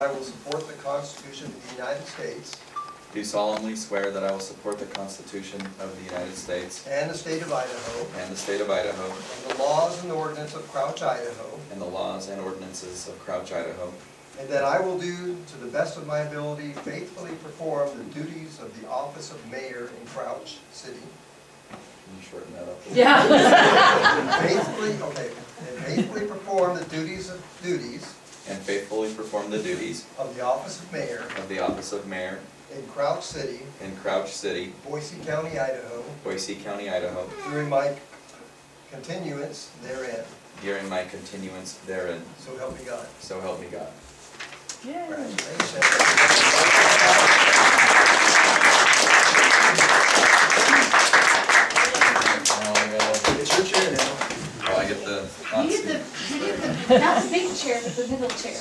I will support the Constitution of the United States do solemnly swear that I will support the Constitution of the United States and the state of Idaho and the state of Idaho and the laws and ordinances of Crouch, Idaho, and the laws and ordinances of Crouch, Idaho, and that I will do, to the best of my ability, faithfully perform the duties of the office of mayor in Crouch City. Can you shorten that up? Yeah. And faithfully perform the duties And faithfully perform the duties of the office of mayor of the office of mayor in Crouch City, in Crouch City, Boise County, Idaho, Boise County, Idaho, during my continuance therein. during my continuance therein. So help me God. So help me God. It's your chair now. Oh, I get the hot You seat. get the, not the big chair, but the middle chair.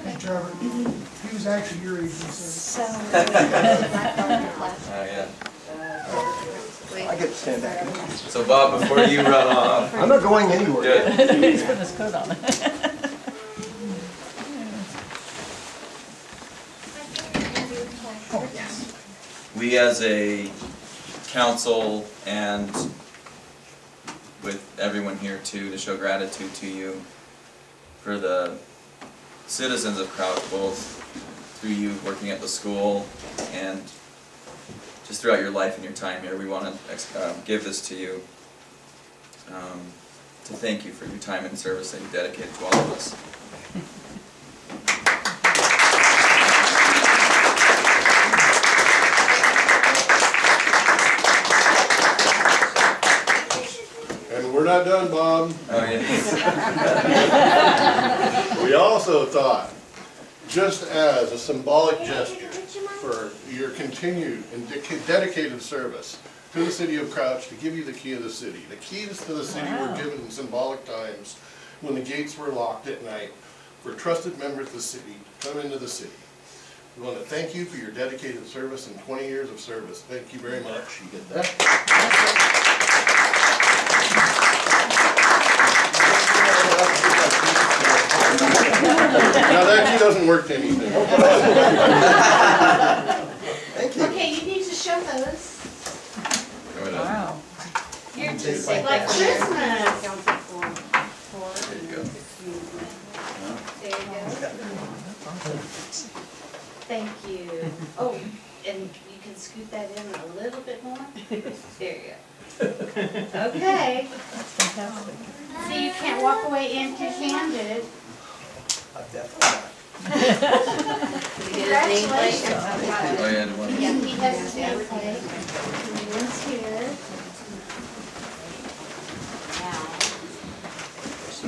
Hey, Trevor, he was actually your age, so. Yeah. I get to stand back. So Bob, before you run off, I'm not going anywhere. good. He's putting his coat on. We as a council and with everyone here too, to show gratitude to you for the citizens of Crouch, both through you working at the school and just throughout your life and your time here. We want to give this to you to thank you for your time and service that you dedicated to all of us. And we're not done, Bob. Oh, yes. We also thought, just as a symbolic gesture for your continued and dedicated service to the city of Crouch, to give you the key of the city. The keys to the city were given in symbolic times when the gates were locked at night for trusted members of the city to come into the city. We want to thank you for your dedicated service and 20 years of service. Thank you very much. You get that? Now that key doesn't work to anything. Thank you. Okay, you need to show those. Go ahead. Wow. You're just like Christmas. There you go. There you go. Thank you. Oh, and you can scoot that in a little bit more. There you go. Okay, Fantastic. so you can't walk away empty-handed. I'm definitely not. Congratulations. Oh, yeah, do one. Yeah, he has his nameplate. One's here.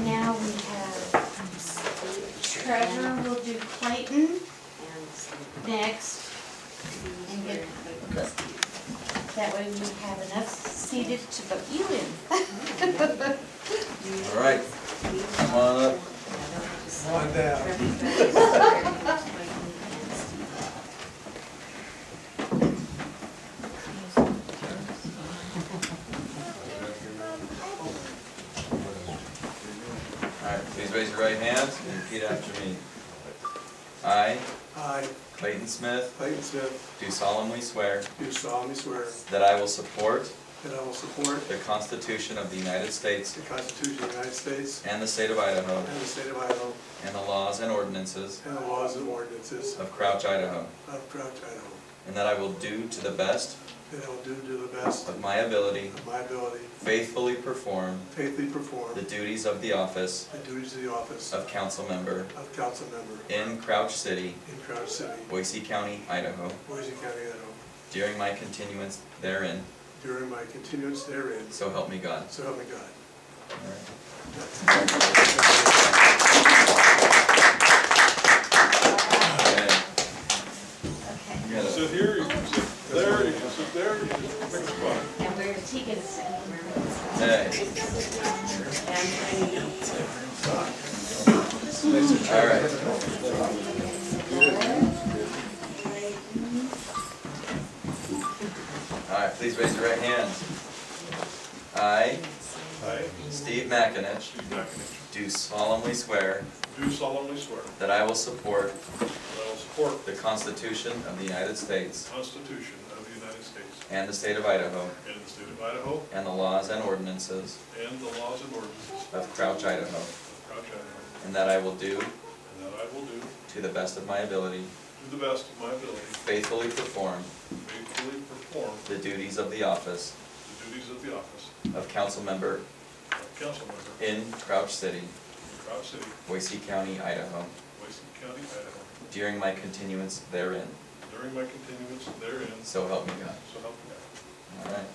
Now we have Trevor will do Clayton next. And get, that way we have enough seated to put you in. All right, come on up. On down. All right, please raise your right hand and repeat after me. I, I, Clayton Smith, Clayton Smith, do solemnly swear do solemnly swear that I will support that I will support the Constitution of the United States the Constitution of the United States and the state of Idaho and the state of Idaho and the laws and ordinances and the laws and ordinances of Crouch, Idaho, of Crouch, Idaho, and that I will do to the best that I will do to the best of my ability of my ability, faithfully perform faithfully perform the duties of the office the duties of the office of council member of council member in Crouch City, in Crouch City, Boise County, Idaho, Boise County, Idaho, during my continuance therein, during my continuance therein, so help me God. so help me God. All right. Okay. Okay, You gotta- Sit here, you can sit there, you can sit there, you can pick a spot. and where's he gonna sit? Hey. All right. All right, please raise your right hand. I, Hi, Steve McAninch, do solemnly swear do solemnly swear that I will support that I will support the Constitution of the United States the Constitution of the United States and the state of Idaho and the state of Idaho and the laws and ordinances and the laws and ordinances of Crouch, Idaho, of Crouch, Idaho, and that I will do, and that I will do, to the best of my ability, to the best of my ability, faithfully perform faithfully perform the duties of the office the duties of the office of council member of council member in Crouch City, in Crouch City, Boise County, Idaho, Boise County, Idaho, during my continuance therein. during my continuance therein, So help me God. so help me God. All right.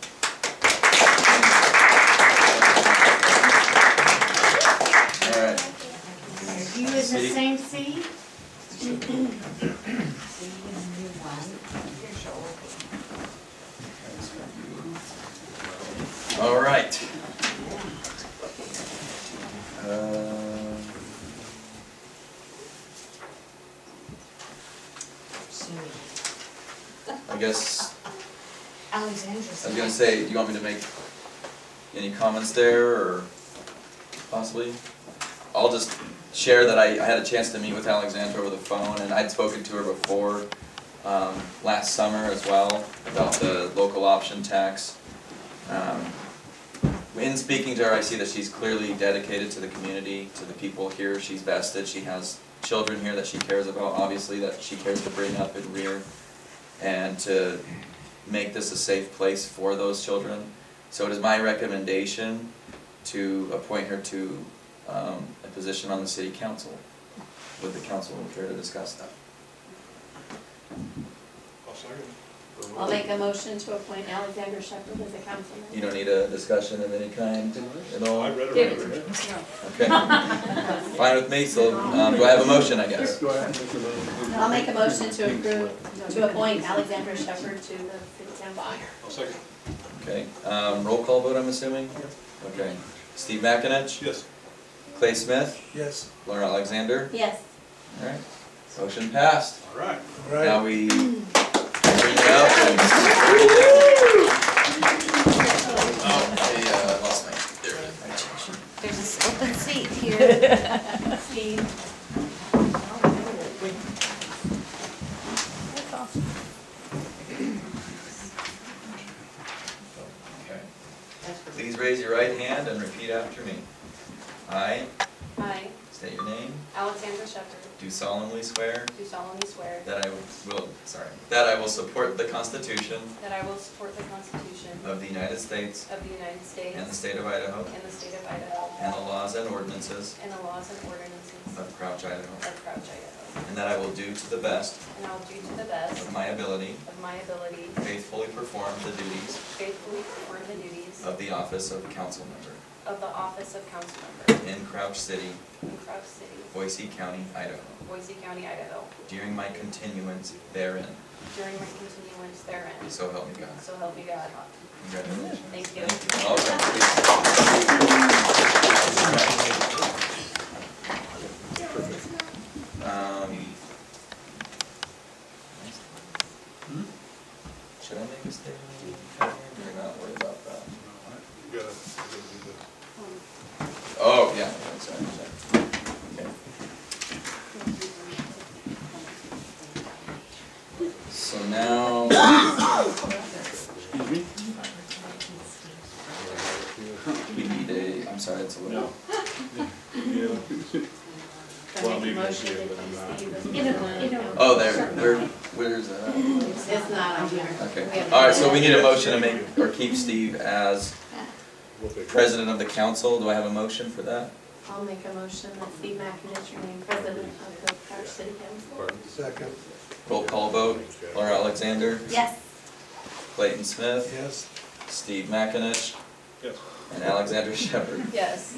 All right. Are you in the City. same seat? All right. I guess, Alexandra's. I was gonna say, do you want me to make any comments there, or possibly? I'll just share that I had a chance to meet with Alexandra over the phone, and I'd spoken to her before, last summer as well, about the local option tax. In speaking to her, I see that she's clearly dedicated to the community, to the people here. She's vested. She has children here that she cares about, obviously, that she cares to bring up and rear, and to make this a safe place for those children. So it is my recommendation to appoint her to a position on the city council. Would the council care to discuss that? I'll second. I'll make a motion to appoint Alexandra Shepherd as a councilman. You don't need a discussion of any kind at all? I read it. Give it already. Okay. Fine with me, so do I have a motion, I guess? Go ahead, make the motion. I'll make a motion to appoint Alexandra Shepherd to the city council. I'll second. Okay, roll call vote, I'm assuming? Okay. Steve McAninch? Yes. Clay Smith? Yes. Laura Alexander? Yes. All right. Motion passed. All right. Now we bring it up and... Oh, I lost my, there it is. There's an open seat here. Steve. That's awesome. Okay. Please raise your right hand and repeat after me. I I, state your name, Alexandra Shepherd, do solemnly swear do solemnly swear that I will support the Constitution that I will support the Constitution of the United States of the United States and the state of Idaho and the state of Idaho and the laws and ordinances and the laws and ordinances of Crouch, Idaho, of Crouch, Idaho, and that I will do to the best and I will do to the best of my ability of my ability faithfully perform the duties faithfully perform the duties of the office of council member of the office of council member in Crouch City, in Crouch City, Boise County, Idaho, Boise County, Idaho, during my continuance therein. during my continuance therein. So help me God. So help me God. Congratulations. Thank you. Welcome. Should I make a statement? You're not worried about that. You gotta do this. Oh, yeah, sorry. Okay. So now. We need a, I'm sorry, it's a little. I make a motion to Steve. Oh, there, where's that? It's not on here. Okay, alright, so we need a motion to make, or keep Steve as president of the council. Do I have a motion for that? I'll make a motion that Steve McAninch remain president of the Crouch City Council. Second. Roll call vote. Laura Alexander, Yes. Clayton Smith, Yes. Steve McAninch, Yes. and Alexandra Shepherd. Yes.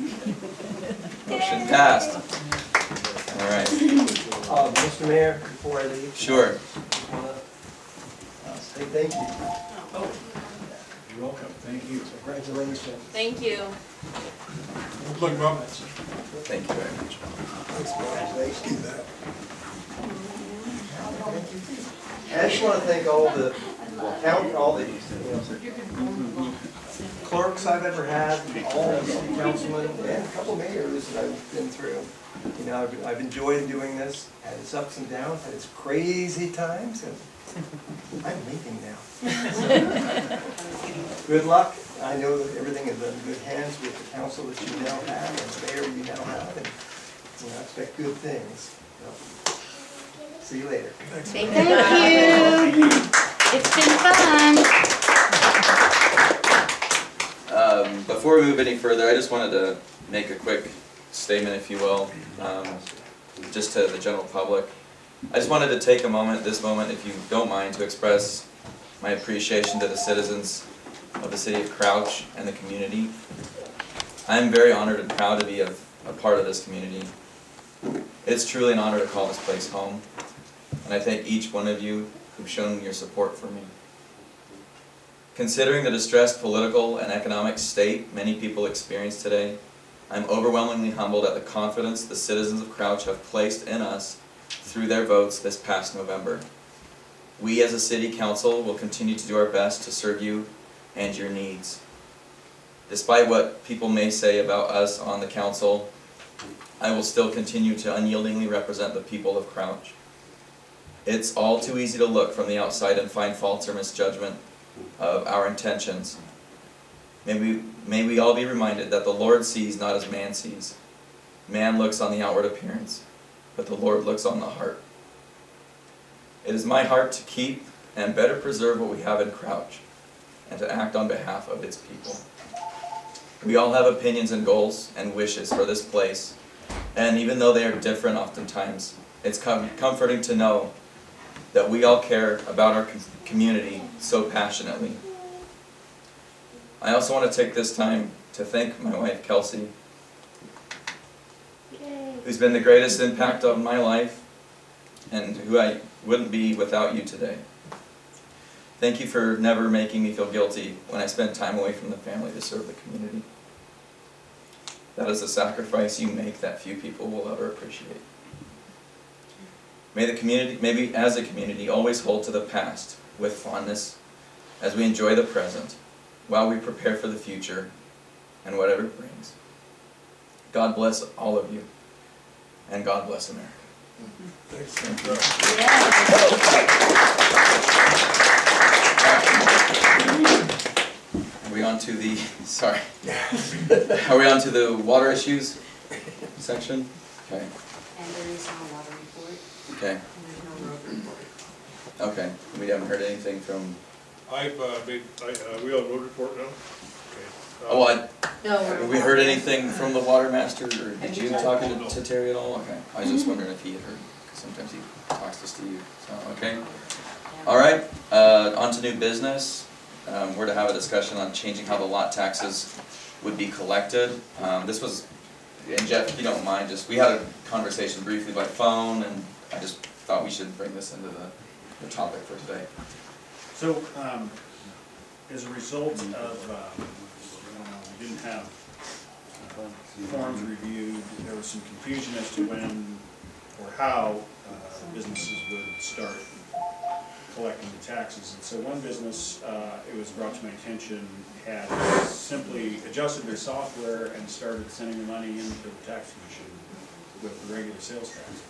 Motion passed. Alright, Mr. Mayor, before I leave. sure. Just wanna say thank you. You're welcome, thank you. Congratulations. Thank you. Look, Bob. Thank you very much. Congratulations. I just want to thank all the, clerks I've ever had, all the city councilmen, and a couple mayors that I've been through. You know, I've enjoyed doing this, had its ups and downs, had its crazy times, and I'm leaving now. Good luck. I know that everything is in good hands with the council that you now have, and the mayor you now have, and you know, I expect good things. So, see you later. Thank you. It's been fun. Before we move any further, I just wanted to make a quick statement, if you will, just to the general public. I just wanted to take a moment, this moment, if you don't mind, to express my appreciation to the citizens of the city of Crouch and the community. I am very honored and proud to be a part of this community. It's truly an honor to call this place home, and I thank each one of you who've shown your support for me. Considering the distressed political and economic state many people experience today, I'm overwhelmingly humbled at the confidence the citizens of Crouch have placed in us through their votes this past November. We as a city council will continue to do our best to serve you and your needs. Despite what people may say about us on the council, I will still continue to unyieldingly represent the people of Crouch. It's all too easy to look from the outside and find faults or misjudgment of our intentions. May we all be reminded that the Lord sees not as man sees. Man looks on the outward appearance, but the Lord looks on the heart. It is my heart to keep and better preserve what we have in Crouch, and to act on behalf of its people. We all have opinions and goals and wishes for this place, and even though they are different oftentimes, it's comforting to know that we all care about our community so passionately. I also want to take this time to thank my wife, Kelsey, who's been the greatest impact on my life, and who I wouldn't be without you today. Thank you for never making me feel guilty when I spend time away from the family to serve the community. That is a sacrifice you make that few people will ever appreciate. May the community, maybe as a community, always hold to the past with fondness as we enjoy the present while we prepare for the future and whatever it brings. God bless all of you, and God bless America. Are we on to the, sorry. Are we on to the water issues section? Okay. And there is no water report, Okay. and there's no road report. Okay. We haven't heard anything from. I've we on road report now? Oh, well, No, have we heard anything from the water master, or did you talk to Terry at all? Okay. I was just wondering if he had heard, because sometimes he talks to Steve. So, okay. All right. On to new business. We're to have a discussion on changing how the lot taxes would be collected. This was, and Jeff, if you don't mind, we had a conversation briefly by phone, and I just thought we should bring this into the topic for today. So, as a result of, we didn't have forms reviewed, there was some confusion as to when or how businesses would start collecting the taxes. And so one business, it was brought to my attention, had simply adjusted their software and started sending the money into the tax commission with the regular sales tax.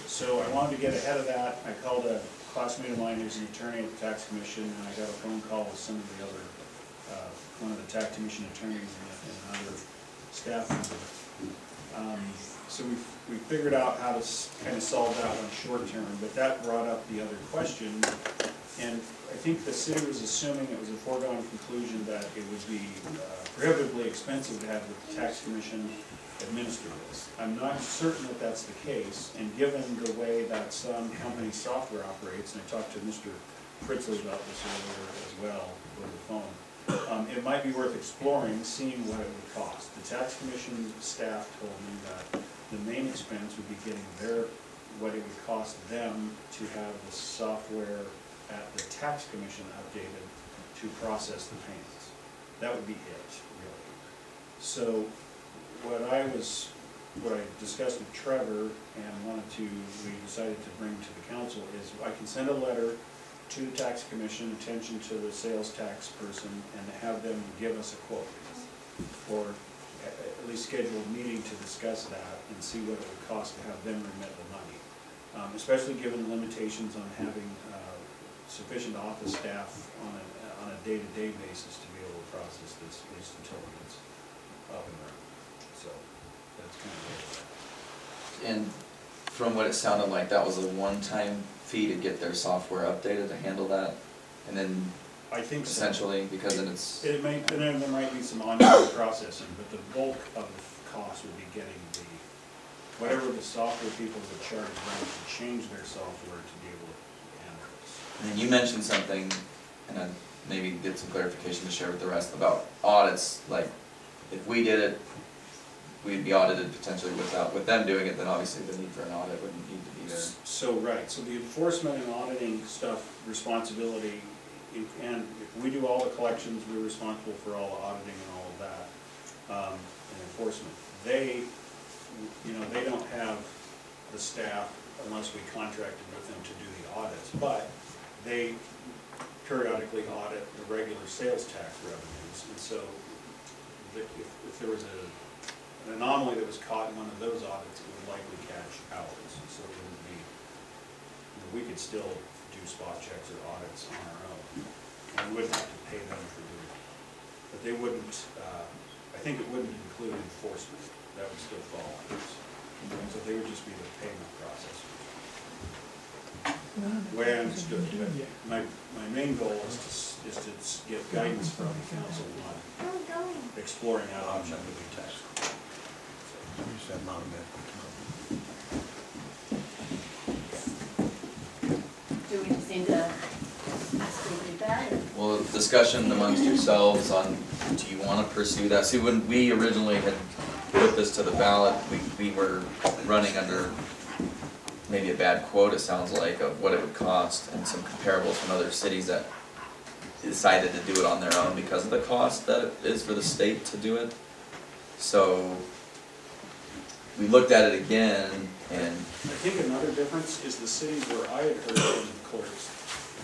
So I wanted to get ahead of that. I called a classmate of mine who's an attorney at the tax commission, and I got a phone call with some of the other, one of the tax commission attorneys and another staff member. So we figured out how to kind of solve that one short term, but that brought up the other question. And I think the city was assuming it was a foregone conclusion that it would be prohibitively expensive to have the tax commission administer this. I'm not certain that that's the case, and given the way that some company software operates, and I talked to Mr. Fritzley about this earlier as well over the phone, it might be worth exploring, seeing what it would cost. The tax commission staff told me that the main expense would be getting what it would cost them to have the software at the tax commission updated to process the payments. That would be it, really. So what I discussed with Trevor and we decided to bring to the council is I can send a letter to the tax commission, attention to the sales tax person, and have them give us a quote. Or at least schedule a meeting to discuss that and see what it would cost to have them remit the money. Especially given the limitations on having sufficient office staff on a day-to-day basis to be able to process this, at least until it gets up and running. So that's kind of where we're at. And from what it sounded like, that was a one-time fee to get their software updated to handle that, and then I think so. essentially, because then it's, It may, and then there might be some ongoing processing, but the bulk of the cost would be getting whatever the software people would charge them to change their software to be able to handle this. and then you mentioned something, and I maybe get some clarification to share with the rest about audits, like, if we did it, we'd be audited potentially with them doing it, then obviously the need for an audit wouldn't need to be there. So, right, so the enforcement and auditing stuff, responsibility, and if we do all the collections, we're responsible for all the auditing and all of that, and enforcement. They don't have the staff unless we contracted with them to do the audits, but they periodically audit the regular sales tax revenues, and so if there was an anomaly that was caught in one of those audits, it would likely catch ours, so it wouldn't be, we could still do spot checks or audits on our own, and we wouldn't have to pay them for doing it. But they wouldn't, I think it wouldn't include enforcement, that would still fall on us. So they would just be the payment processors. The way I understood it, but my main goal is to get guidance from the council on exploring that option with the tax. Do we just need to ask you to do that? Or? Well, discussion amongst yourselves on, do you wanna pursue that? See, when we originally had put this to the ballot, we were running under maybe a bad quote, it sounds like, of what it would cost, and some comparables from other cities that decided to do it on their own because of the cost that it is for the state to do it. So, we looked at it again, and I think another difference is the cities where I had heard from the clerks,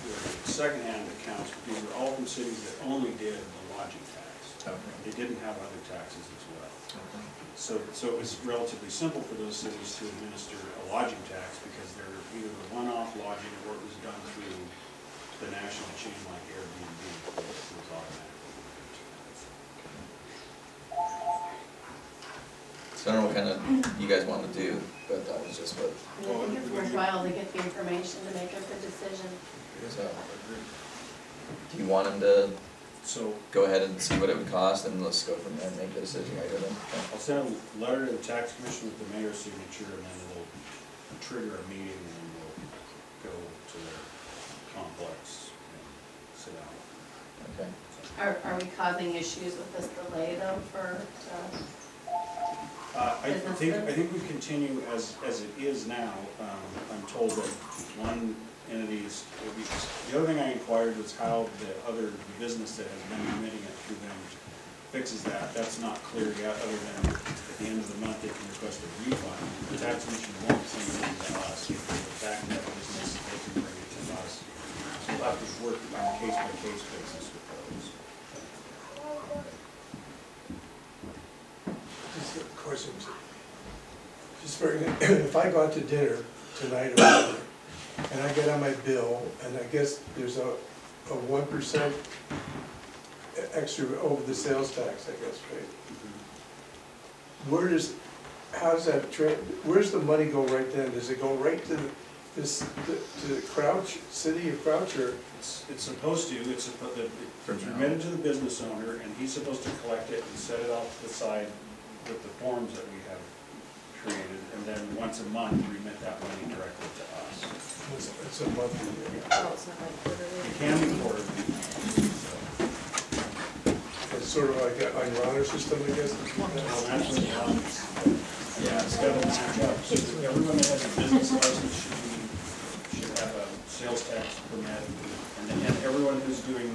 were secondhand accounts, these were all from cities that only did the lodging tax. They didn't have other taxes as well. So it was relatively simple for those cities to administer a lodging tax because they're either the one-off lodging or it was done through the national chain like Airbnb, it was automatic. so I don't know what kind of you guys want to do, but that was just what, I think it's worthwhile to get the information to make a good decision. so. Do you want them to So go ahead and see what it would cost, and let's go from there and make the decision later then? I'll send a letter to the tax commission with the mayor's signature and then it'll trigger a meeting and then we'll go to their complex and sit down. Okay. Are we causing issues with this delay though for, I think we continue as it is now. I'm told that one entity is, the other thing I inquired was how the business that has been emitting it through them fixes that. That's not clear yet, other than at the end of the month they can request a refund. The tax commission won't send it to us. If they're back in that business, they can bring it to us. So we'll have to work on a case-by-case basis with those. Just a question. Just for, if I go out to dinner tonight or whatever, and I get on my bill, and I guess there's a 1% extra over the sales tax, I guess, right? How does that where's the money go right then? Does it go right to the Crouch, city of Crouch, or? It's supposed to, it's remitted to the business owner, and he's supposed to collect it and set it off to the side with the forms that we have created, and then once a month, remit that money directly to us. It's a monthly deal. Oh, it's not like quarterly. It can be quarterly. It's sort of like on your honor system, I guess. Well, that's what it happens. Yeah, it's got to match up, so that everyone that has a business license should have a sales tax permit, and everyone who's doing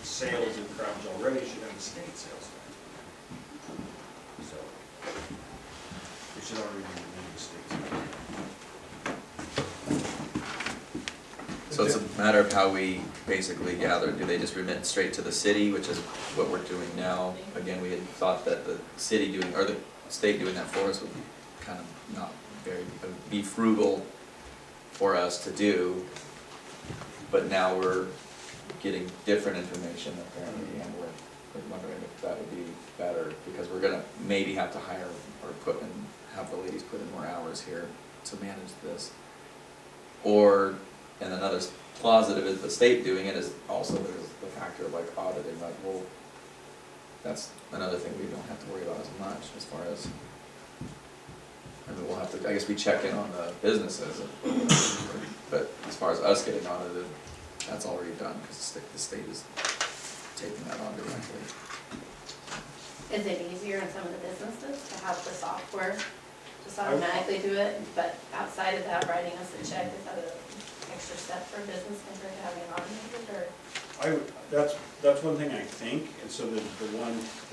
sales in Crouch already should have a state sales tax permit. So, they should already be in the state. So it's a matter of how we basically gather. Do they just remit straight to the city, which is what we're doing now? Again, we had thought that the city doing, or the state doing that for us would be kind of not very, be frugal for us to do. But now we're getting different information apparently, and we're wondering if that would be better, because we're gonna maybe have to hire or put in, have the ladies put in more hours here to manage this. Or, and another positive is the state doing it is also there's the factor of like auditing, like, well, that's another thing we don't have to worry about as much as far as, I mean, we'll have to, I guess we check in on the businesses, but as far as us getting audited, that's already done, because the state is taking that on directly. Is it easier in some of the businesses to have the software just automatically do it, but outside of that, writing us a check, is that an extra step for a business compared to having it automated, or? That's one thing I think, and so the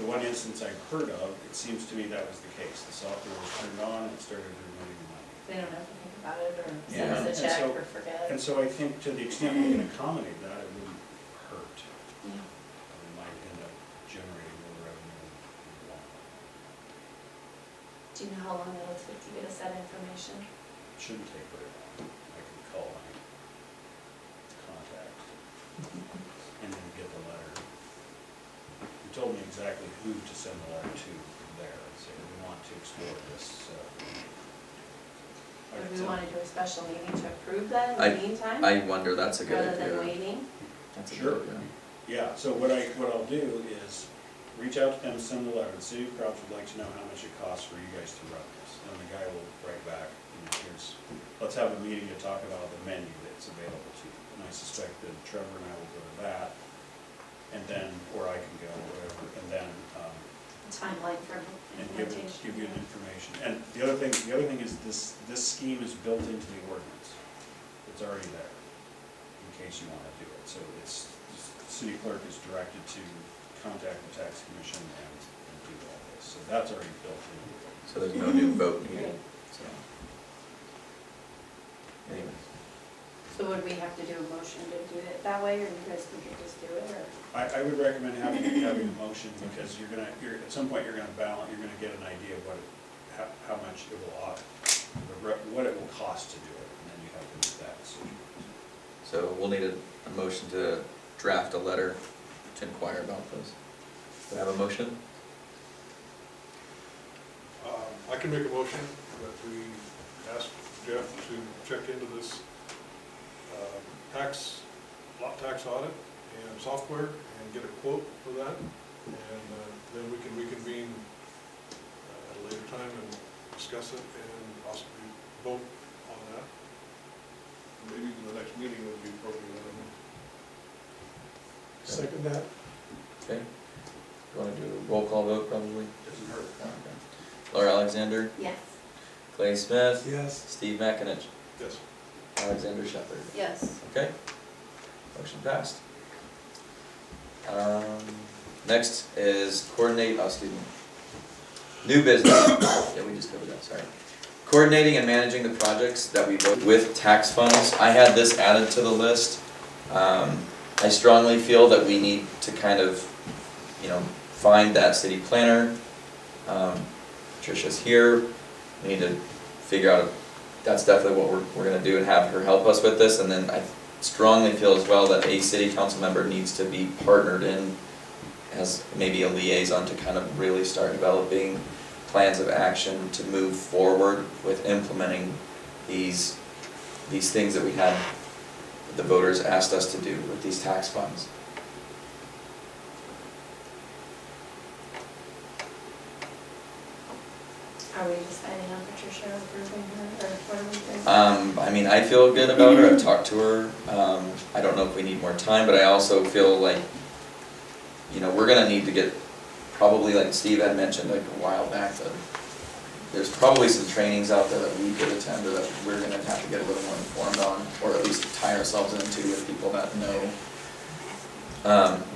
one instance I've heard of, it seems to me that was the case. The software was turned on and it started removing the money. They don't have to think about it, or send Yeah. us a And check, so- or forget. And so I think to the extent we can accommodate that, it wouldn't hurt. Yeah. We might end up generating more revenue in the long run. Do you know how long it'll take to get us that information? Shouldn't take very long. I can call my contact and then get the letter. You told me exactly who to send the letter to there, and say, we want to explore this. I Would could we send- want to do a special meeting to approve that in the meantime? I wonder, that's a good idea. Rather than waiting? That's a Sure. good idea. Yeah, so what I'll do is reach out to them, send the letter. The city of Crouch would like to know how much it costs for you guys to run this. And the guy will write back, here's, let's have a meeting to talk about the menu that's available to you. And I suspect that Trevor and I will go to that, and then, or I can go, whatever, and then, Timeline for and give implementation. you the information. And the other thing is this scheme is built into the ordinance. It's already there, in case you want to do it. So it's, the city clerk is directed to contact the tax commission and do all this. So that's already built in. So there's no new vote needed, so. Anyways, So would we have to do a motion to do it that way, or you guys could just do it, or? I would recommend having a motion, because at some point, you're gonna get an idea of how much it will, what it will cost to do it, and then you have to make that decision. so we'll need a motion to draft a letter to inquire about this. Do I have a motion? I can make a motion that we ask Jeff to check into this lot tax audit and software and get a quote for that. And then we can reconvene at a later time and discuss it and possibly vote on that. Maybe the next meeting would be appropriate, I don't know. Second that. Okay. You wanna do a roll call vote probably? Doesn't hurt. Okay. Laura Alexander, Yes. Clay Smith, Yes. Steve McInich, Yes. Alexander Shepherd. Yes. Okay, motion passed. Next is coordinate, excuse me, new business. Yeah, we just covered that, sorry. Coordinating and managing the projects that we vote with tax funds. I had this added to the list. I strongly feel that we need to kind of, find that city planner. Patricia's here, we need to figure out, that's definitely what we're gonna do and have her help us with this. And then I strongly feel as well that a city council member needs to be partnered in as maybe a liaison to kind of really start developing plans of action to move forward with implementing these things that we had, that the voters asked us to do with these tax funds. Are we deciding on Patricia approving her, or what are we doing? I mean, I feel good about her, I've talked to her, I don't know if we need more time, but I also feel like, we're gonna need to get, probably like Steve had mentioned like a while back, that there's probably some trainings out there that we could attend, or that we're gonna have to get a little more informed on, or at least tie ourselves into with people that know.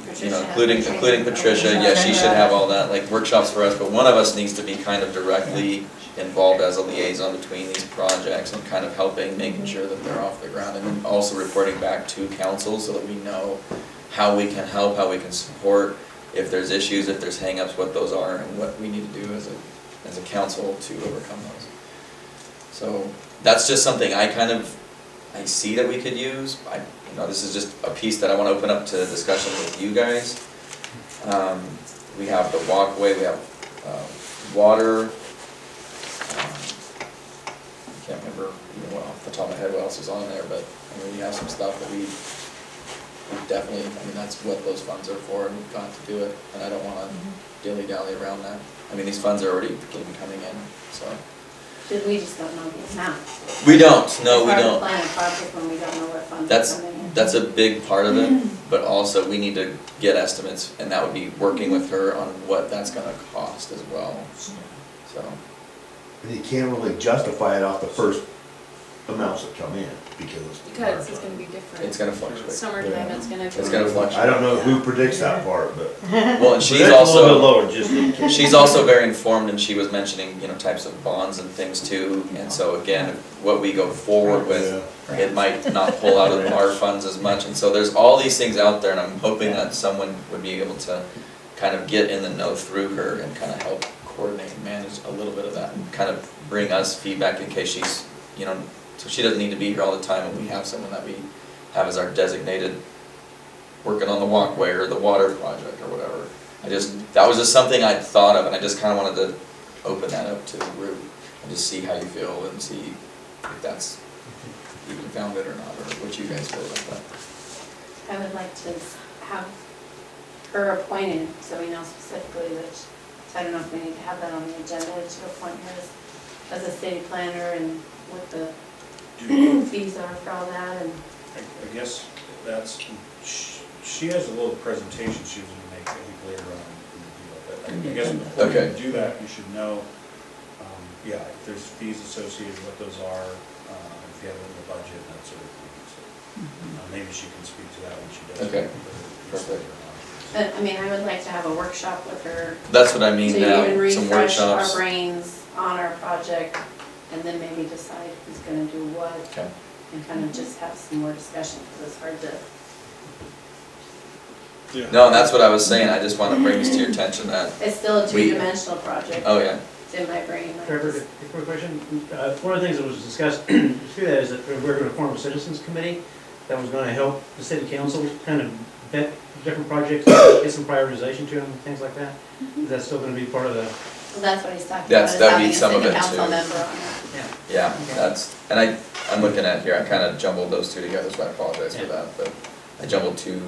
Including Patricia, yeah, she should have all that, like workshops for us, but one of us needs to be kind of directly involved as a liaison between these projects and kind of helping, making sure that they're off the ground, and then also reporting back to council so that we know how we can help, how we can support, if there's issues, if there's hangups, what those are, and what we need to do as a council to overcome those. So that's just something I see that we could use. This is just a piece that I want to open up to discussion with you guys. We have the walkway, we have water. I can't remember even off the top of my head what else is on there, but we have some stuff that we definitely, that's what those funds are for, and we've got to do it, and I don't wanna dilly-dally around that. These funds are already gonna be coming in, so. We just don't know the amount. We don't, no, we It's hard to don't. plan a project when we don't know what funds are coming in. That's a big part of it, but also we need to get estimates, and that would be working with her on what that's gonna cost as well, so. And you can't really justify it off the first amounts that come in, because. Because it's gonna be different. It's gonna fluctuate. Summertime, it's gonna. It's gonna fluctuate. I don't know who predicts that part, but. Well, and she's But that's a little bit also, lower, just in case. she's also very informed, and she was mentioning, types of bonds and things too, and so again, what we go forward with, it might not pull out of our funds as much, and so there's all these things out there, and I'm hoping that someone would be able to kind of get in the know through her and kind of help coordinate and manage a little bit of that, and kind of bring us feedback in case she's, so she doesn't need to be here all the time, and we have someone that we have as our designated, working on the walkway or the water project or whatever. That was just something I'd thought of, and I just kind of wanted to open that up to the group and just see how you feel and see if that's even founded or not, or what you guys feel about that. I would like to have her appointed, so we know specifically which, so I don't know if we need to have that on the agenda, to appoint her as a city planner and what the fees are for all that, and. I guess that's, she has a little presentation she was gonna make, I think later on in the deal, but I guess before Okay. you do that, you should know, if there's fees associated, what those are, if you have it in the budget, and that sort of thing, so. Maybe she can speak to that when she does. Okay. the piece Perfect. later on. But, I would like to have a workshop with her. That's what I mean now, To even some refresh our workshops. brains on our project, and then maybe decide who's gonna do what, Okay. and kind of just have some more discussion, because it's hard to. Yeah. No, and that's what I was saying, I just want to bring this to your attention that, It's still a We- two-dimensional project. oh yeah, It's in my brain. Trevor, a quick question. One of the things that was discussed through that is that we're going to form a citizens committee that was going to help the city council kind of vet different projects, get some prioritization to them, things like that. Is that still going to be part of the? Well, that's what he's talking about, That's- is that'd be having a some of city it, council too. member on that. yeah, and I'm looking at here, I kind of jumbled those two together, so I apologize for that, but I jumbled two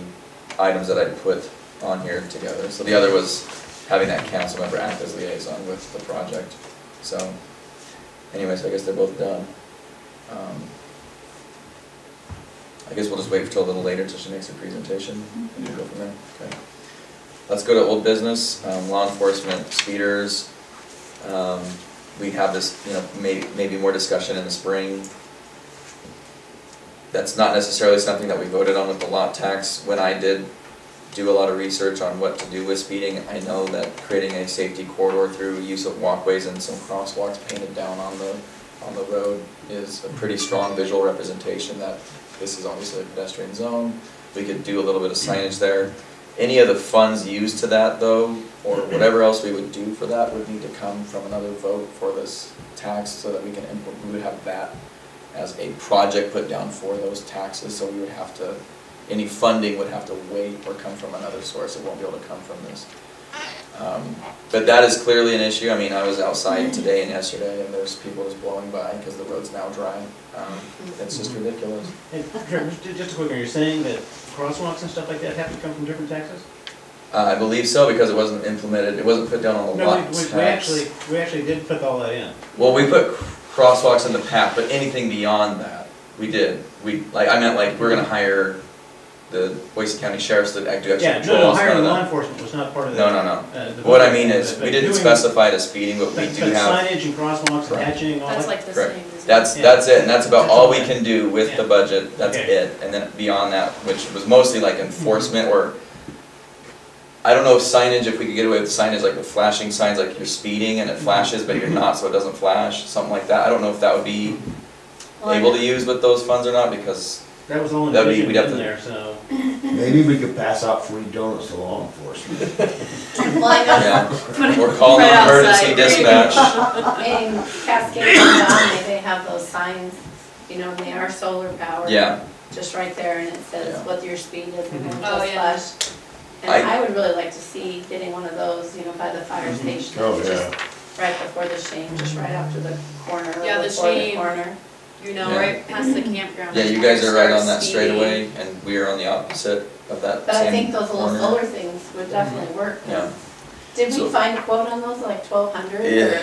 items that I put on here together. So the other was having that council member act as liaison with the project. So, anyways, I guess they're both done. I guess we'll just wait till a little later till she makes her presentation and go from there. Okay. Let's go to old business, law enforcement, speeders. We have this, maybe more discussion in the spring. That's not necessarily something that we voted on with the lot tax. When I did do a lot of research on what to do with speeding, I know that creating a safety corridor through use of walkways and some crosswalks painted down on the road is a pretty strong visual representation that this is obviously a pedestrian zone. We could do a little bit of signage there. Any of the funds used to that though, or whatever else we would do for that would need to come from another vote for this tax so that we would have that as a project put down for those taxes, so we would have to, any funding would have to wait or come from another source, it won't be able to come from this. But that is clearly an issue. I was outside today and yesterday and there's people just blowing by because the road's now dry. It's just ridiculous. And Trevor, just a quick one, you're saying that crosswalks and stuff like that have to come from different taxes? I believe so, because it wasn't implemented, it wasn't put down on the No, lot tax. we actually did put all that in. Well, we put crosswalks in the path, but anything beyond that, we did. I meant we're gonna hire the Boise County Sheriffs to do extra Yeah, patrols. no, none hiring of law that. enforcement was not part of No, that. no, no. What I mean is, we didn't specify the speeding, but we But do have, signage and crosswalks and Correct. hatching, all That's that. like the Correct. same as. that's it, and that's about all we can do with the budget, that's Okay. it. And then beyond that, which was mostly like enforcement, or I don't know if signage, if we could get away with signage, like with flashing signs, like you're speeding and it flashes, but you're not, so it doesn't flash, something like that. I don't know if that would be able to use with those funds or not, because, That was the only That'd be- vision we'd have in to- there, so. Maybe we could pass out free donuts to law enforcement. Well, I know yeah, we're calling Right on emergency outside. dispatch. in Cascade and Donley, they have those signs, you know, and they are solar powered. Yeah, Just right there, and it says Yeah. what your speed is, and then Oh, just yeah. flash. And I- I would really like to see getting one of those, you know, by the fire station. Oh, just yeah. Right before the Shane, just right after the corner, Yeah, or the before the Shane. corner. You know, Yeah. right past the campground. yeah, you There's guys are one right on starts that speeding. straightaway, and we are on the opposite of that But I same think those little corner. solar things would definitely work. Yeah. Did So- we find a quote on those, like 1,200? Yeah,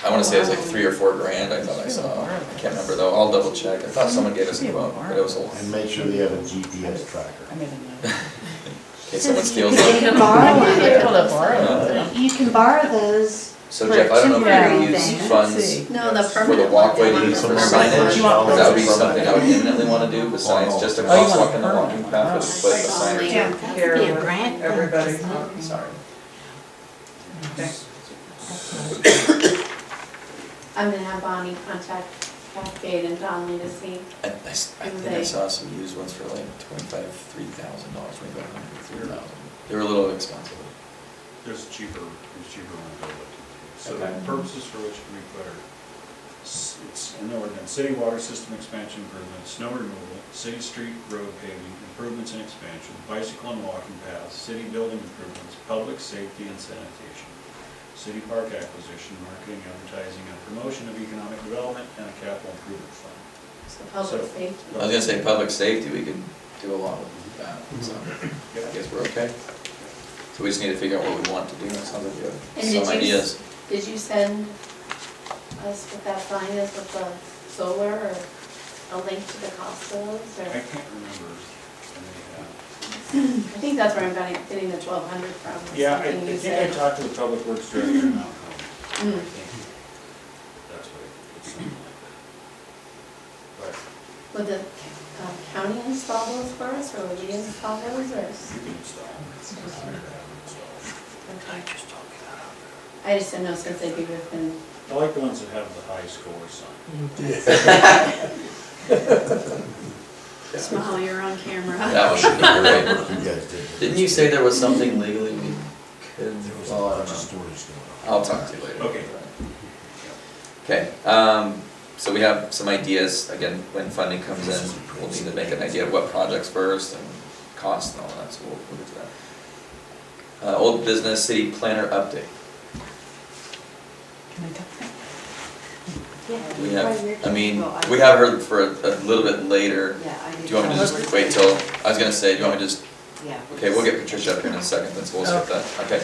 I wanna say it was like 3 or 4 grand, I thought I saw, I can't remember though, I'll double check, I thought someone gave us a quote, but it was a lot. And make sure they have a GPS tracker. I made a note. In case someone steals You it. can borrow Maybe one. able to borrow it. You can borrow those. So For Jeff, I don't know if we temporary could use things. funds No, the for permanent the one, walkway the to one use for that's signage, You want that would be those? something I would imminently wanna do besides just a Oh, you want crosswalk in the permanent walking one. path, Oh. but put the signage. Yeah, that could be a grant. thing, Everybody. doesn't it? Sorry. I'm gonna have Bonnie contact Cascade and Donley to see. I think I saw some used ones for like $3,000, $2,500, $3,000. They were a little expensive. There's cheaper ones available. So Okay. the purposes for which we put are, it's in the ordinance, city water system expansion improvements, snow removal, city street road paving, improvements and expansion, bicycle and walking paths, city building improvements, public safety and sanitation, city park acquisition, marketing, advertising, and promotion of economic development, and a capital improvement fund. So public So- safety. I was gonna say public safety, we could do a lot with that, so I guess we're okay. So we just need to figure out what we want to do, it sounds like we And have did some you- ideas. Did you send us what that sign is with the solar, or a link to the cost of those, I or? can't remember. I think that's where I'm getting the 1,200 from, was Yeah, I something you think I said. talked to the public works director in Mount Hope. Mm. That's what it sounded like. Would the county install those for us, or would we install those, or? But you can install them. Okay. I just didn't know since they'd be within, I like the ones that have the high score sign. Smile, you're on camera. That should be great. You guys did. Didn't you say there was something legally we could, There was a well, I lot don't of know. stories going on. I'll talk to you later. Okay. Okay, so we have some ideas, again, when funding comes in, we'll need to make an idea of what projects first and cost and all that, so we'll get to that. Old business city planner update. Can I talk? We have, I mean, we have her for a little bit later. Yeah, I Do you want me to just wait till, I was gonna say, do you want me to just, Yeah. okay, we'll get Patricia up here in a second, then so we'll skip that, okay.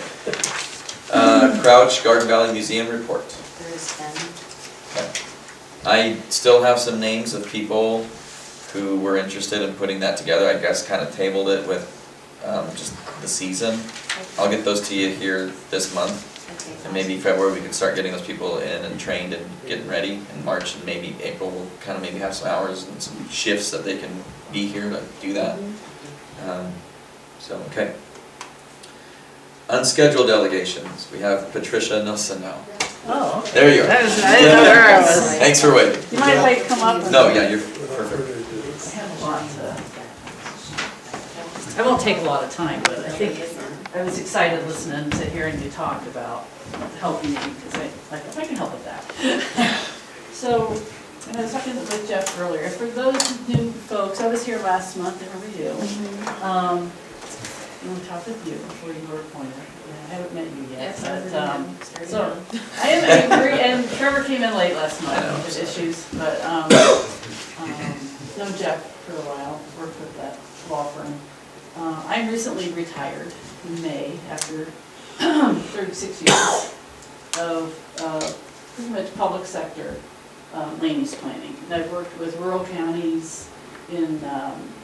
Crouch Garden Valley Museum report. There's them. Okay. I still have some names of people who were interested in putting that together, I guess kinda tabled it with, just the season. I'll get those to you here this month, Okay. and maybe February we can start getting those people in and trained and getting ready. In March and maybe April, we'll kinda maybe have some hours and some shifts that they can be here to do that. So, okay. Unscheduled delegations, we have Patricia Nelson now. Oh, okay. There you are. I didn't know where I was. Thanks for waiting. You mind if I come up? and- No, yeah, you're Without perfect. further ado. I have a lot I won't take a lot of time, but I think I was excited listening to hearing you talk about helping me, because I can help with that. So, and I was talking with Jeff earlier, for those new folks, I was here last month, I remember you. On top of you before you were appointed. I haven't met you yet, Yes, I but, so, I am angry, and Trevor came in late last night, I know. with issues, but, known Jeff for a while, worked with that law firm. I recently retired in May after 36 years of pretty much public sector land use planning. And I've worked with rural counties in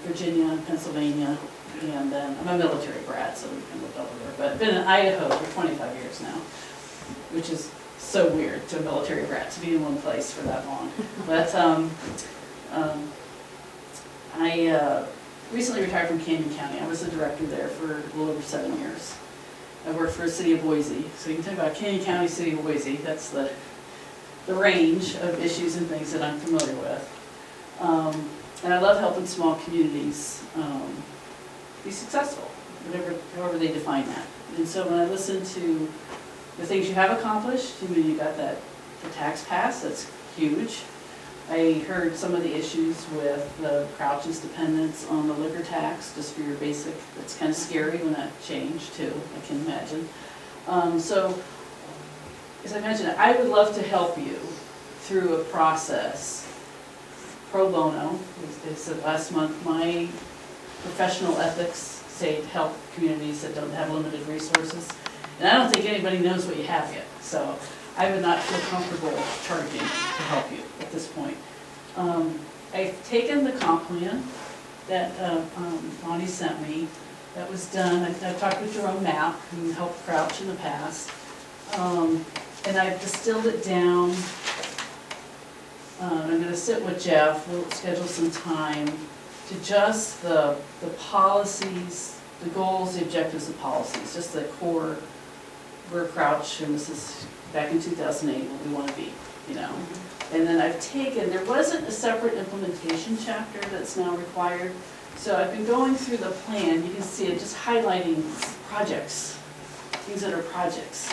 Virginia and Pennsylvania, and then I'm a military brat, so we can look over there. But I've been in Idaho for 25 years now, which is so weird to a military brat to be in one place for that long. But I recently retired from Canyon County. I was the director there for a little over 7 years. I work for the city of Boise, so you can talk about Canyon County, city of Boise, that's the range of issues and things that I'm familiar with. And I love helping small communities be successful, however they define that. And so when I listen to the things you have accomplished, you got the tax pass, that's huge. I heard some of the issues with the Crouch's dependence on the liquor tax, just for your basic, it's kind of scary when that changed too, I can imagine. So, as I mentioned, I would love to help you through a process pro bono. As I said last month, my professional ethics say to help communities that don't have limited resources. And I don't think anybody knows what you have yet, so I would not feel comfortable charging to help you at this point. I've taken the comp plan that Bonnie sent me, that was done. I talked with Jerome Mapp, who helped Crouch in the past, and I've distilled it down. I'm gonna sit with Jeff, we'll schedule some time to just the policies, the goals, the objectives, the policies, just the core, where Crouch, and this is back in 2008, what we want to be, you know. And then I've taken, there wasn't a separate implementation chapter that's now required, so I've been going through the plan, you can see it just highlighting projects, things that are projects.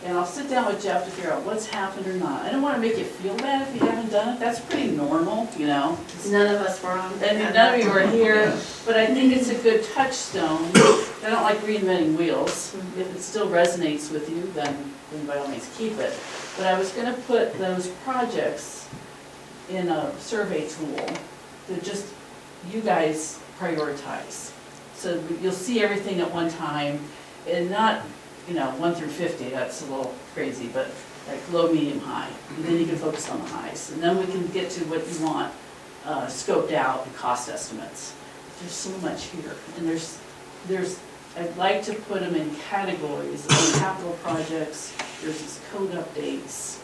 And I'll sit down with Jeff to figure out what's happened or not. I don't want to make you feel bad if you haven't done it, that's pretty normal, you know. None of us were on. And none of you were here, but I think it's a good touchstone. I don't like reinventing wheels. If it still resonates with you, then by all means keep it. But I was gonna put those projects in a survey tool that just you guys prioritize. So you'll see everything at one time and not, 1 through 50, that's a little crazy, but like low, medium, high. And then you can focus on the highs. And then we can get to what you want scoped out and cost estimates. There's so much here. And there's I'd like to put them in categories of capital projects versus code updates,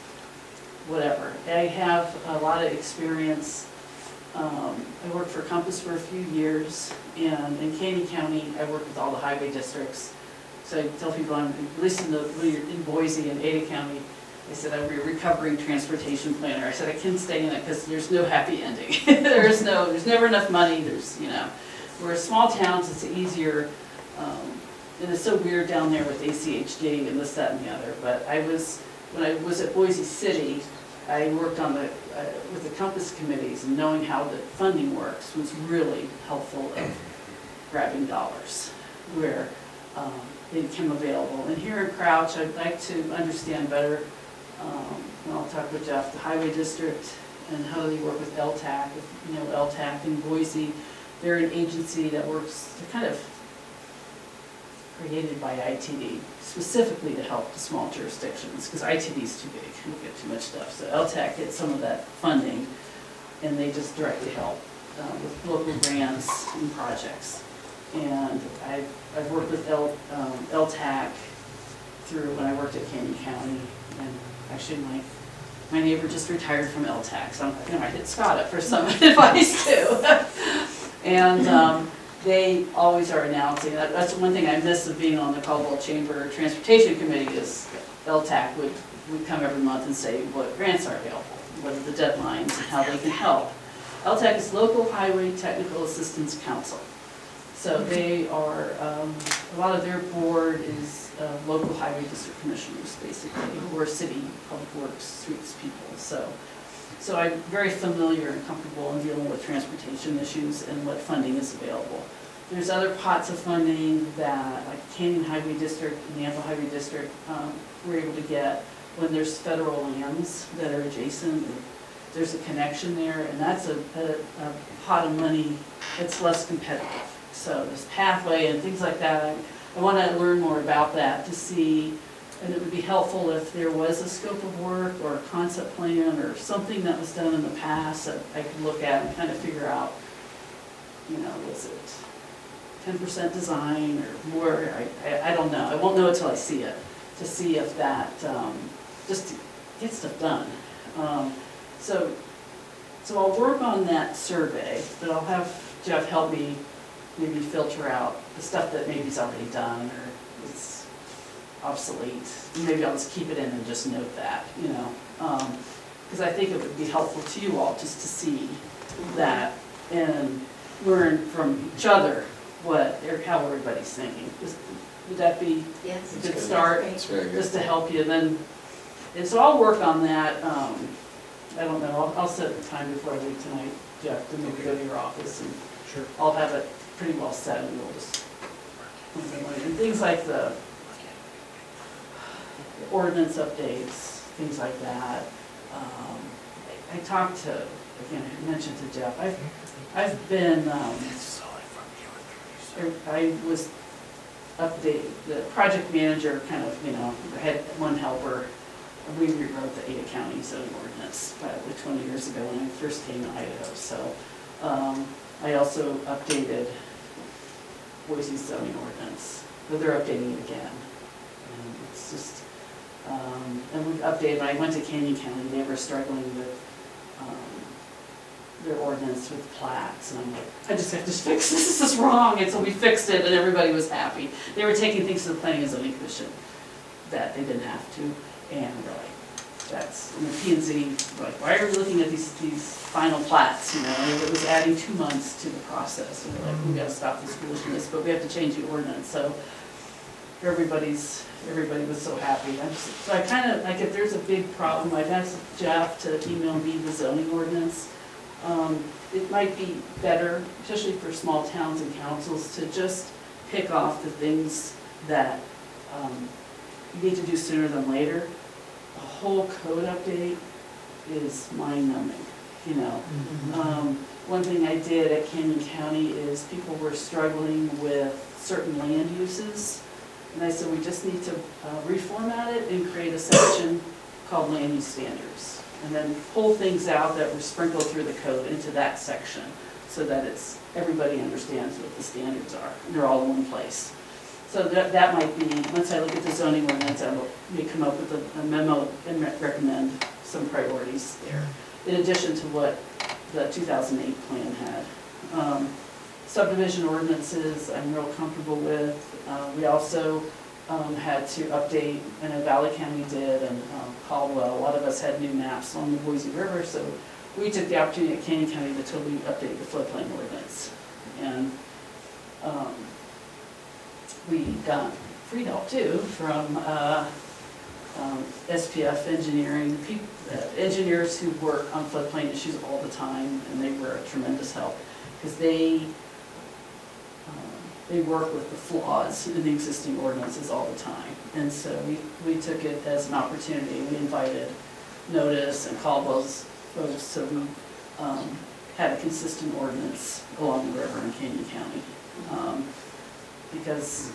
whatever. I have a lot of experience. I worked for Compass for a few years, and in Canyon County, I worked with all the highway districts. So I tell people I'm, at least in Boise and Ada County, I said I'm a recovering transportation planner. I said I can stay in it because there's no happy ending. there's never enough money. We're small towns, it's easier. And it's so weird down there with ACHD and this, that, and the other. But when I was at Boise City, I worked on with the Compass committees, and knowing how the funding works was really helpful of grabbing dollars where they became available. And here in Crouch, I'd like to understand better, and I'll talk with Jeff, the highway district and how they work with LTAC. LTAC in Boise, they're an agency that works to kind of created by ITD, specifically to help the small jurisdictions, because ITD is too big, we get too much stuff. So LTAC gets some of that funding, and they just directly help with local grants and projects. And I've worked with LTAC through when I worked at Canyon County, and actually my neighbor just retired from LTAC, so I hit Scott up for some advice too. And they always are announcing, that's one thing I miss of being on the Caldwell Chamber Transportation Committee is LTAC would come every month and say what grants are available, what are the deadlines, and how they can help. LTAC is Local Highway Technical Assistance Council. So they are, a lot of their board is local highway district commissioners, basically, who are city public works, streets people. So I'm very familiar and comfortable in dealing with transportation issues and what funding is available. There's other pots of funding that, like Canyon Highway District and Nampa Highway District, we're able to get when there's federal lands that are adjacent. There's a connection there, and that's a pot of money that's less competitive. So there's pathway and things like that. I want to learn more about that to see. And it would be helpful if there was a scope of work or a concept plan or something that was done in the past that I could look at and kind of figure out, was it 10% design or more? I don't know. I won't know until I see it, to see if that, just to get stuff done. So I'll work on that survey, but I'll have Jeff help me maybe filter out the stuff that maybe is already done or it's obsolete. Maybe I'll just keep it in and just note that, you know. Because I think it would be helpful to you all just to see that and learn from each other how everybody's thinking. Would that be Yes. a good start? It's very good. Just to help you then. And so I'll work on that, I don't know, I'll set the time before I leave tonight, Jeff, to maybe go to your office and Sure. I'll have it pretty well set and we'll just, and things like the ordinance updates, things like that. I talked to, again, I mentioned to Jeff, I've been, I was the project manager kind of, you know, had one helper. We rewrote the Ada County zoning ordinance probably 20 years ago when I first came to Idaho. So I also updated Boise's zoning ordinance, but they're updating it again. And it's just, and we've updated, when I went to Canyon County, they were struggling with their ordinance with plats, and I'm like, I just have to fix this is wrong, and so we fixed it, and everybody was happy. They were taking things to the Planning and Zoning Commission that they didn't have to, and they're like, that's, and the P and Z, like, why are we looking at these final plats, you know, and it was adding 2 months to the process, and we're like, we gotta stop this foolishness, but we have to change the ordinance, so everybody was so happy. So I kind of, like, if there's a big problem, I've asked Jeff to email me the zoning ordinance. It might be better, especially for small towns and councils, to just pick off the things that you need to do sooner than later. A whole code update is mind-numbing, you know. One thing I did at Canyon County is people were struggling with certain land uses. And I said, we just need to reformat it and create a section called land use standards. And then pull things out that were sprinkled through the code into that section so that everybody understands what the standards are. And they're all in one place. So that might be, once I look at the zoning ordinance, I may come up with a memo and recommend some priorities there. In addition to what the 2008 plan had. Subdivision ordinances, I'm real comfortable with. We also had to update, I know Valley County did, and Caldwell, a lot of us had new maps on the Boise River, so we took the opportunity at Canyon County to totally update the floodplain ordinance. And we got free help too from SPF engineering, engineers who work on floodplain issues all the time, and they were a tremendous help because they work with the flaws in the existing ordinances all the time. And so we took it as an opportunity. We invited Notice and Caldwell's folks, so we had a consistent ordinance along the river in Canyon County. Because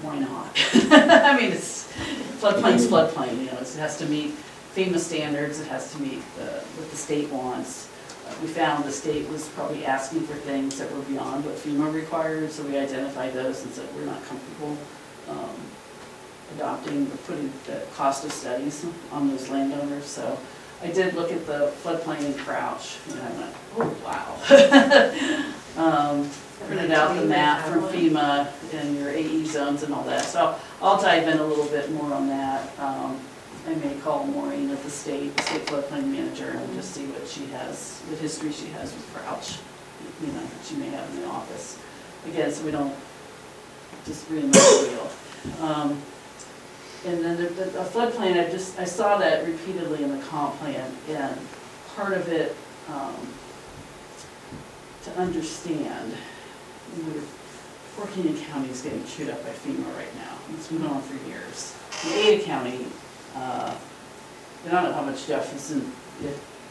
why not? I mean, floodplain's floodplain, you know, it has to meet FEMA standards, it has to meet what the state wants. We found the state was probably asking for things that were beyond what FEMA required, so we identified those and said we're not comfortable adopting or putting the cost of studies on those landowners. So I did look at the floodplain in Crouch, and I went, oh wow. Printed out the map from FEMA and your AE zones and all that. So I'll dive in a little bit more on that. I may call Maureen at the state floodplain manager, and just see what she has, what history she has with Crouch, you know, that she may have in the office. Again, so we don't just reinvent the wheel. And then the floodplain, I saw that repeatedly in the comp plan, and part of it, to understand, Canyon County is getting chewed up by FEMA right now. It's been going on for years. In Ada County, I don't know how much Jeff is in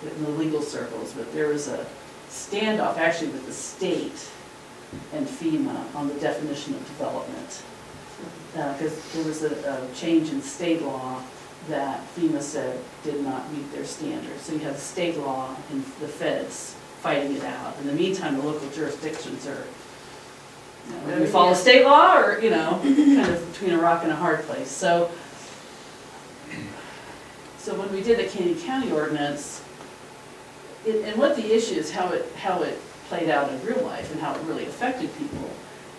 the legal circles, but there was a standoff actually with the state and FEMA on the definition of development. Because there was a change in state law that FEMA said did not meet their standards. So you have the state law and the feds fighting it out. In the meantime, the local jurisdictions are, you know, we follow state law, or, you know, kind of between a rock and a hard place. So when we did the Canyon County ordinance, and what the issue is, how it played out in real life and how it really affected people,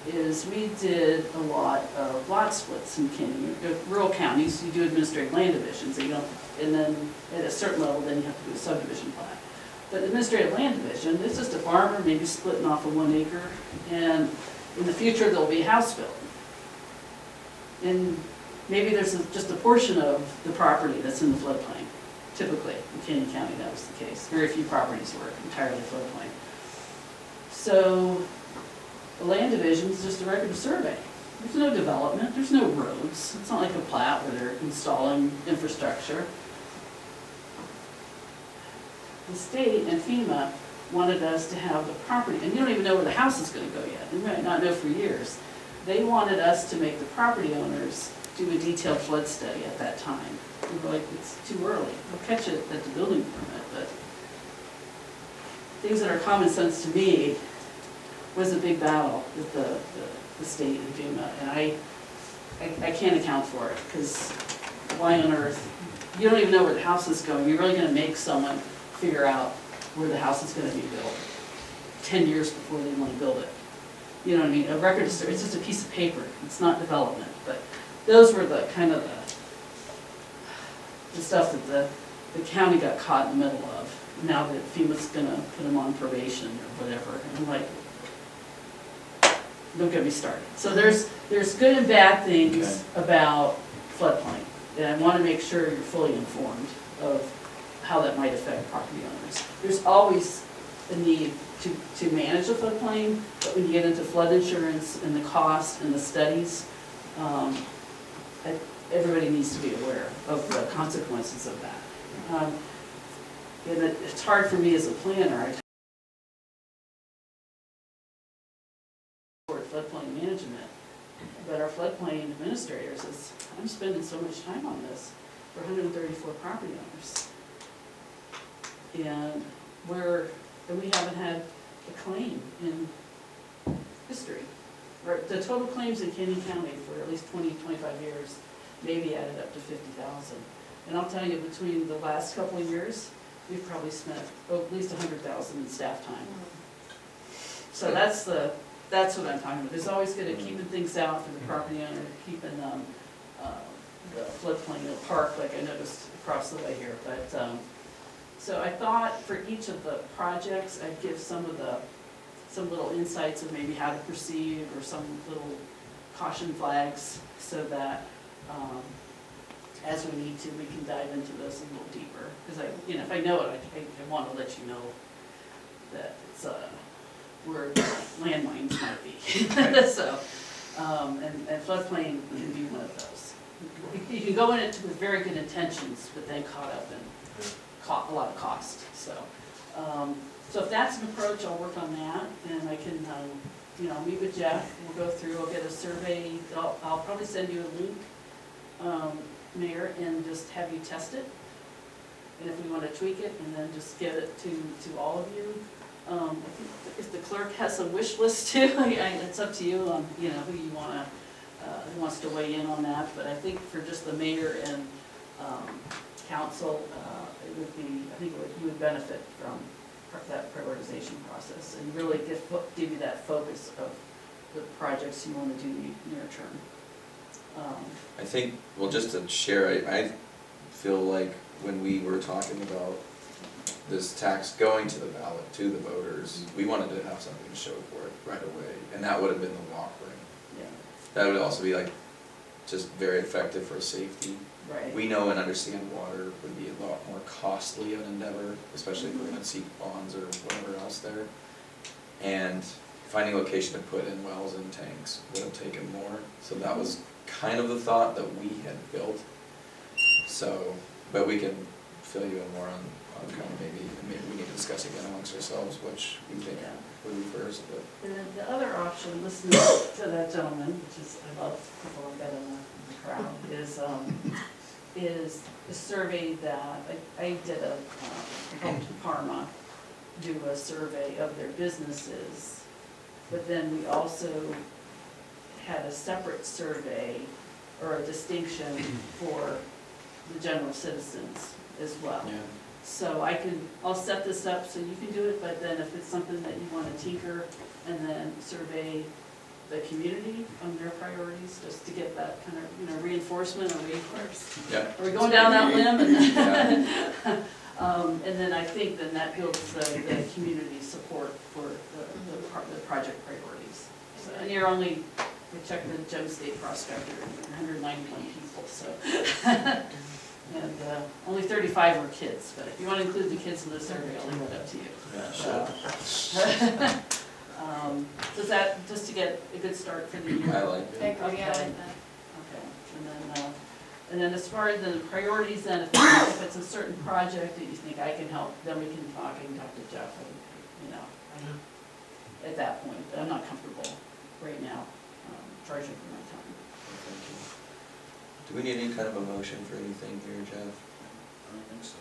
is we did a lot of lot splits in Kenny. Rural counties, you do administrative land divisions, and you don't, and then at a certain level, then you have to do a subdivision plat. But administrative land division, it's just a farmer maybe splitting off of 1 acre, and in the future, there'll be a house built. And maybe there's just a portion of the property that's in the floodplain. Typically, in Kenny County, that was the case. Very few properties were entirely floodplain. So, the land division is just a record of survey. There's no development, there's no roads. It's not like a plat where they're installing infrastructure. The state and FEMA wanted us to have the property, and you don't even know where the house is gonna go yet. You might not know for years. They wanted us to make the property owners do a detailed flood study at that time. We were like, it's too early. We'll catch it at the building permit, but things that are common sense to me was a big battle with the state and FEMA, and I can't account for it, because why on earth? You don't even know where the house is going. You're really gonna make someone figure out where the house is gonna be built 10 years before they wanna build it. You know what I mean? A record, it's just a piece of paper. It's not development, but those were the kind of the stuff that the county got caught in the middle of. Now that FEMA's gonna put them on probation or whatever, and I'm like, don't get me started. So there's good and bad things about floodplain, and I wanna make sure you're fully informed of how that might affect property owners. There's always a need to manage a floodplain, but when you get into flood insurance and the cost and the studies, everybody needs to be aware of the consequences of that. And it's hard for me as a planner, I support floodplain management, but our floodplain administrator says, I'm spending so much time on this for 134 property owners. And we haven't had a claim in history. Right, the total claims in Kenny County for at least 20, 25 years maybe added up to 50,000. And I'll tell you, between the last couple of years, we've probably spent at least 100,000 in staff time. So that's what I'm talking about. There's always gonna keeping things out for the property owner, keeping the floodplain in the park, like I noticed across the way here. But so I thought for each of the projects, I'd give some little insights of maybe how to proceed, or some little caution flags, so that as we need to, we can dive into those a little deeper. Because if I know it, I want to let you know that it's where landmines might be. So, and floodplain can be one of those. You can go in it with very good intentions, but then caught up in a lot of cost. So if that's an approach, I'll work on that, and I can, meet with Jeff. We'll go through. I'll get a survey. I'll probably send you a link, Mayor, and just have you test it. And if we want to tweak it, and then just get it to all of you. I think if the clerk has a wish list too, it's up to you on who you want to, who wants to weigh in on that. But I think for just the mayor and council, it would be, I think you would benefit from that prioritization process, and really give you that focus of the projects you want to do near term. I think, well, just to share, I feel like when we were talking about this tax going to the ballot, to the voters, we wanted to have something to show for it right away, and that would have been the walk ring. Yeah. That would also be just very effective for safety. Right. We know and understand water would be a lot more costly an endeavor, especially if we're gonna seek bonds or whatever else there. And finding a location to put in wells and tanks would have taken more, so that was kind of the thought that we had built. So, but we can fill you in more on kind of maybe we need to discuss again amongst ourselves, which we think would be first, but. The other option, listening to that gentleman, which is, I love people like that in the crowd, is a survey that I did helped Parma do a survey of their businesses, but then we also had a separate survey or a distinction for the general citizens as well. Yeah. So I'll set this up so you can do it, but then if it's something that you want to tinker and then survey the community on their priorities, just to get that kind of, you know, reinforcement. Yeah. Are we going down that limb? Yeah. And then I think then that builds the community support for the project priorities. So, and you're only, we checked the Gem State Prospector, 191 people, so. And only 35 were kids, but if you want to include the kids in this survey, I'll leave it up to you. Yeah, Does that, just to get a good start for the year? I like I it. agree, I like that. Okay, and then as far as the priorities, then if it's a certain project that you think I can help, then we can talk, I can talk to Jeff, and, you know, at that point, but I'm not comfortable right now charging for my time. Do we need any kind of a motion for anything here, Jeff? I don't think so.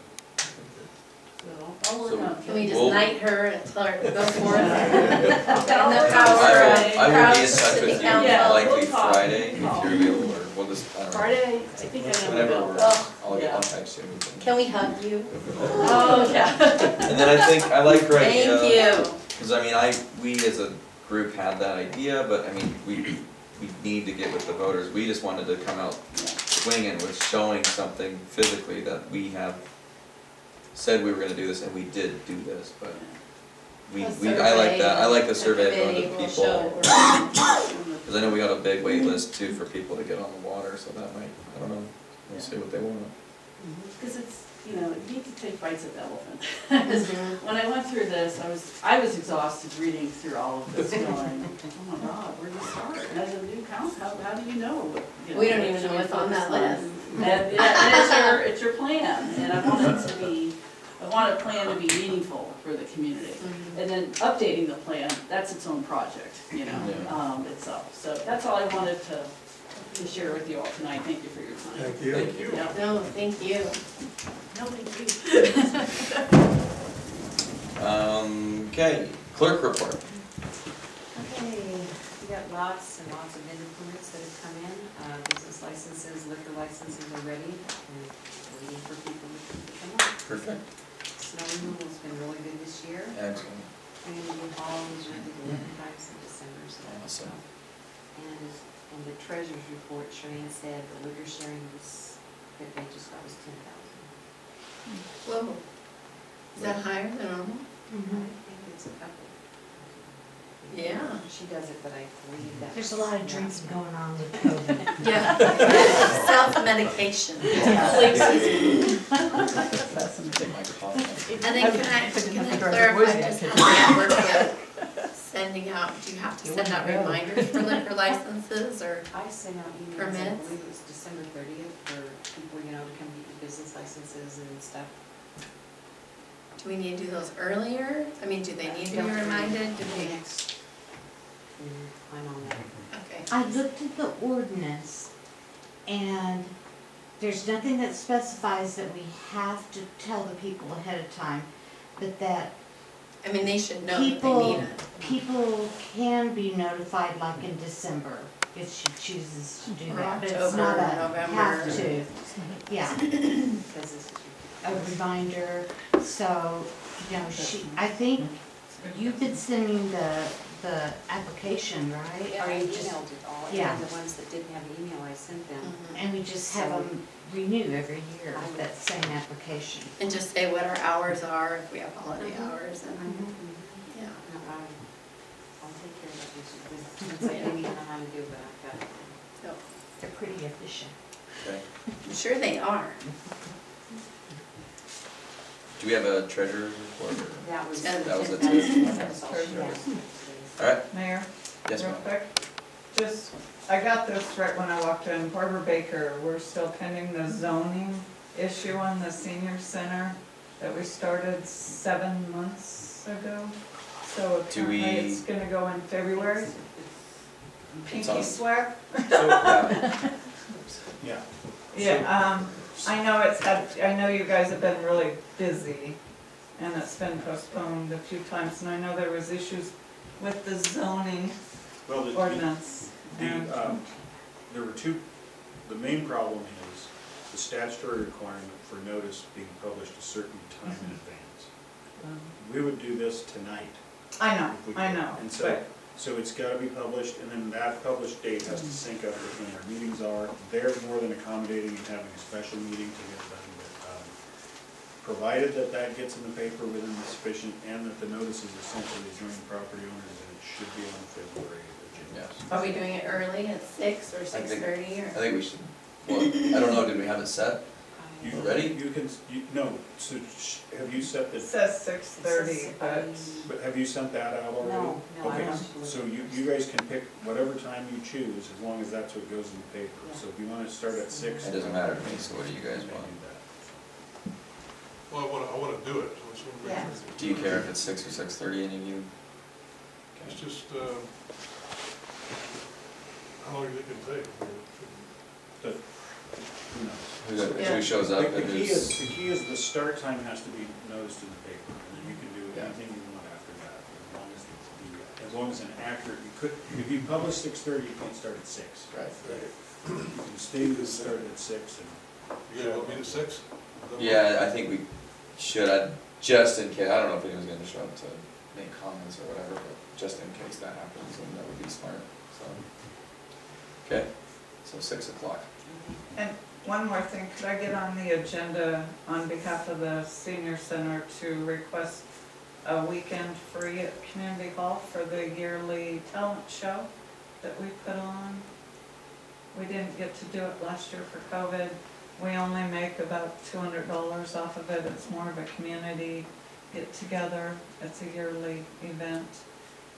So I'll work So- on. Can we just Well- knight her and tell her to go for it? I'll And the work on power Friday. I will be in Crouch touch City with you Council. Yeah, likely we'll talk. Friday if you're available, or we'll just, I don't know. Friday, I think I am Whenever available. we're, I'll Yeah. text you. Can we hug you? Oh, yeah. And then I think, I like her idea. Thank you. Because I mean, we as a group had that idea, but I mean, we need to get with the voters. We just wanted to come out swinging with showing something physically that we have said we were gonna do this, and we did do this, but I like that, I like the survey of going to committee will people. show. Because I know we got a big wait list too for people to get on the water, so that might, I don't know, we'll see what they want. Because it's, you know, you need to take bites at the elephant. 'Cause when I went through this, I was exhausted reading through all of this going, oh my God, where do you start? And as a new council, how do you know what, you know, We don't what even should know we what's on that focus list. And yeah, it's your plan, and I want a plan to be meaningful for the community. And then updating the plan, that's its own project, you know, Yeah. itself. So that's all I wanted to share with you all tonight. Thank you for your time. Thank you. Thank you. Yeah. No, thank you. Okay, clerk report. Okay, we got lots and lots of vendor permits that have come in, business licenses, liquor licenses are ready, and waiting for people to come up. Perfect. Snow removal's been really good this year, Excellent. community hall was rented 11 times in December, so that's Awesome. And the treasurer's report, Shereen said the liquor sharing was, that they just got was 10,000. Whoa. Is that higher than normal? I think it's a couple. Yeah. She does it, but I believe that. There's a lot of drinking going on with COVID. Yeah. Self-medication. Take my coffee. And then can I clarify just how that works with sending out, do you have to send out reminders for liquor licenses or? I sent out emails, I Permits? believe it was December 30th, for people, you know, to come get your business licenses and stuff. Do we need to do those earlier? I mean, do they need to be reminded? Do we? Next. I'm on that. Okay. I looked at the ordinance, and there's nothing that specifies that we have to tell the people ahead of time, but that I mean, they should know that they need it. people can be notified like in December, if she chooses to do Or that, but it's October, not a November. have to. Yeah, Because this is a reminder, so, you know, I think you've been sending the application, right? Yeah, Or I you just- emailed it all, Yeah. and the ones that didn't have an email, I sent them. And we just have them renew every year, that same application. And just say what our hours are, if we have holiday hours and, yeah. No, I'll take care of that issue, because I didn't even know how to do it, but I've got it. So, They're pretty efficient. Okay. I'm sure they are. Do we have a treasurer's report? or- That was. That was it. That was all she Sure. asked. Alright, Mayor, yes, real ma'am. quick, just, I got this right when I walked in, Barbara Baker, we're still pending the zoning issue on the senior center that we started 7 months ago. So Do apparently we- it's gonna go in February. It's Pinky on- swear. Yeah. Yeah, I know I know you guys have been really busy, and it's been postponed a few times, and I know there was issues with the zoning Well, ordinance. and- there were two, the main problem is the statutory requirement for notice being published a certain time in advance. We would do this tonight. I know, if we I could. know, And so but So it's gotta be published, and then that published date has to sync up with when our meetings are. They're more than accommodating in having a special meeting to get it done. But, provided that that gets in the paper within the sufficient, and that the notice is essentially joint property owners, then it should be on the February agenda. Yes. Are we doing it early at 6 or I think- 6:30 or? I think we should, well, I don't know, did we have it set? You- Ready? You can, no, so have you set the, It says 6:30, but have you sent that out already? No, no, I Okay, haven't. so you guys can pick whatever time you choose, as long as that's what goes in the paper. So if you wanna start at 6. It doesn't matter to me, so what do you guys you may want? do that. Well, I wanna do it, so it's one Yeah. Do you care if it's 6 or 6:30, any of you? It's just, how long it can take. But, who knows? Who shows up The and key who's? is, the key is the start time has to be noticed in the paper, and then you can do Yeah. anything you want after that, as long as an accurate, you could, if you publish 6:30, you can't start at 6. Right. You can stay to start at 6 and. You guys want me to 6? Yeah, I think we should, just in case, I don't know if anyone's gonna show up to make comments or whatever, but just in case that happens, then that would be smart, so. Okay, so 6 o'clock. And one more thing, could I get on the agenda on behalf of the senior center to request a weekend free at Community Hall for the yearly talent show that we put on? We didn't get to do it last year for COVID. We only make about $200 off of it. It's more of a community get-together. It's a yearly event.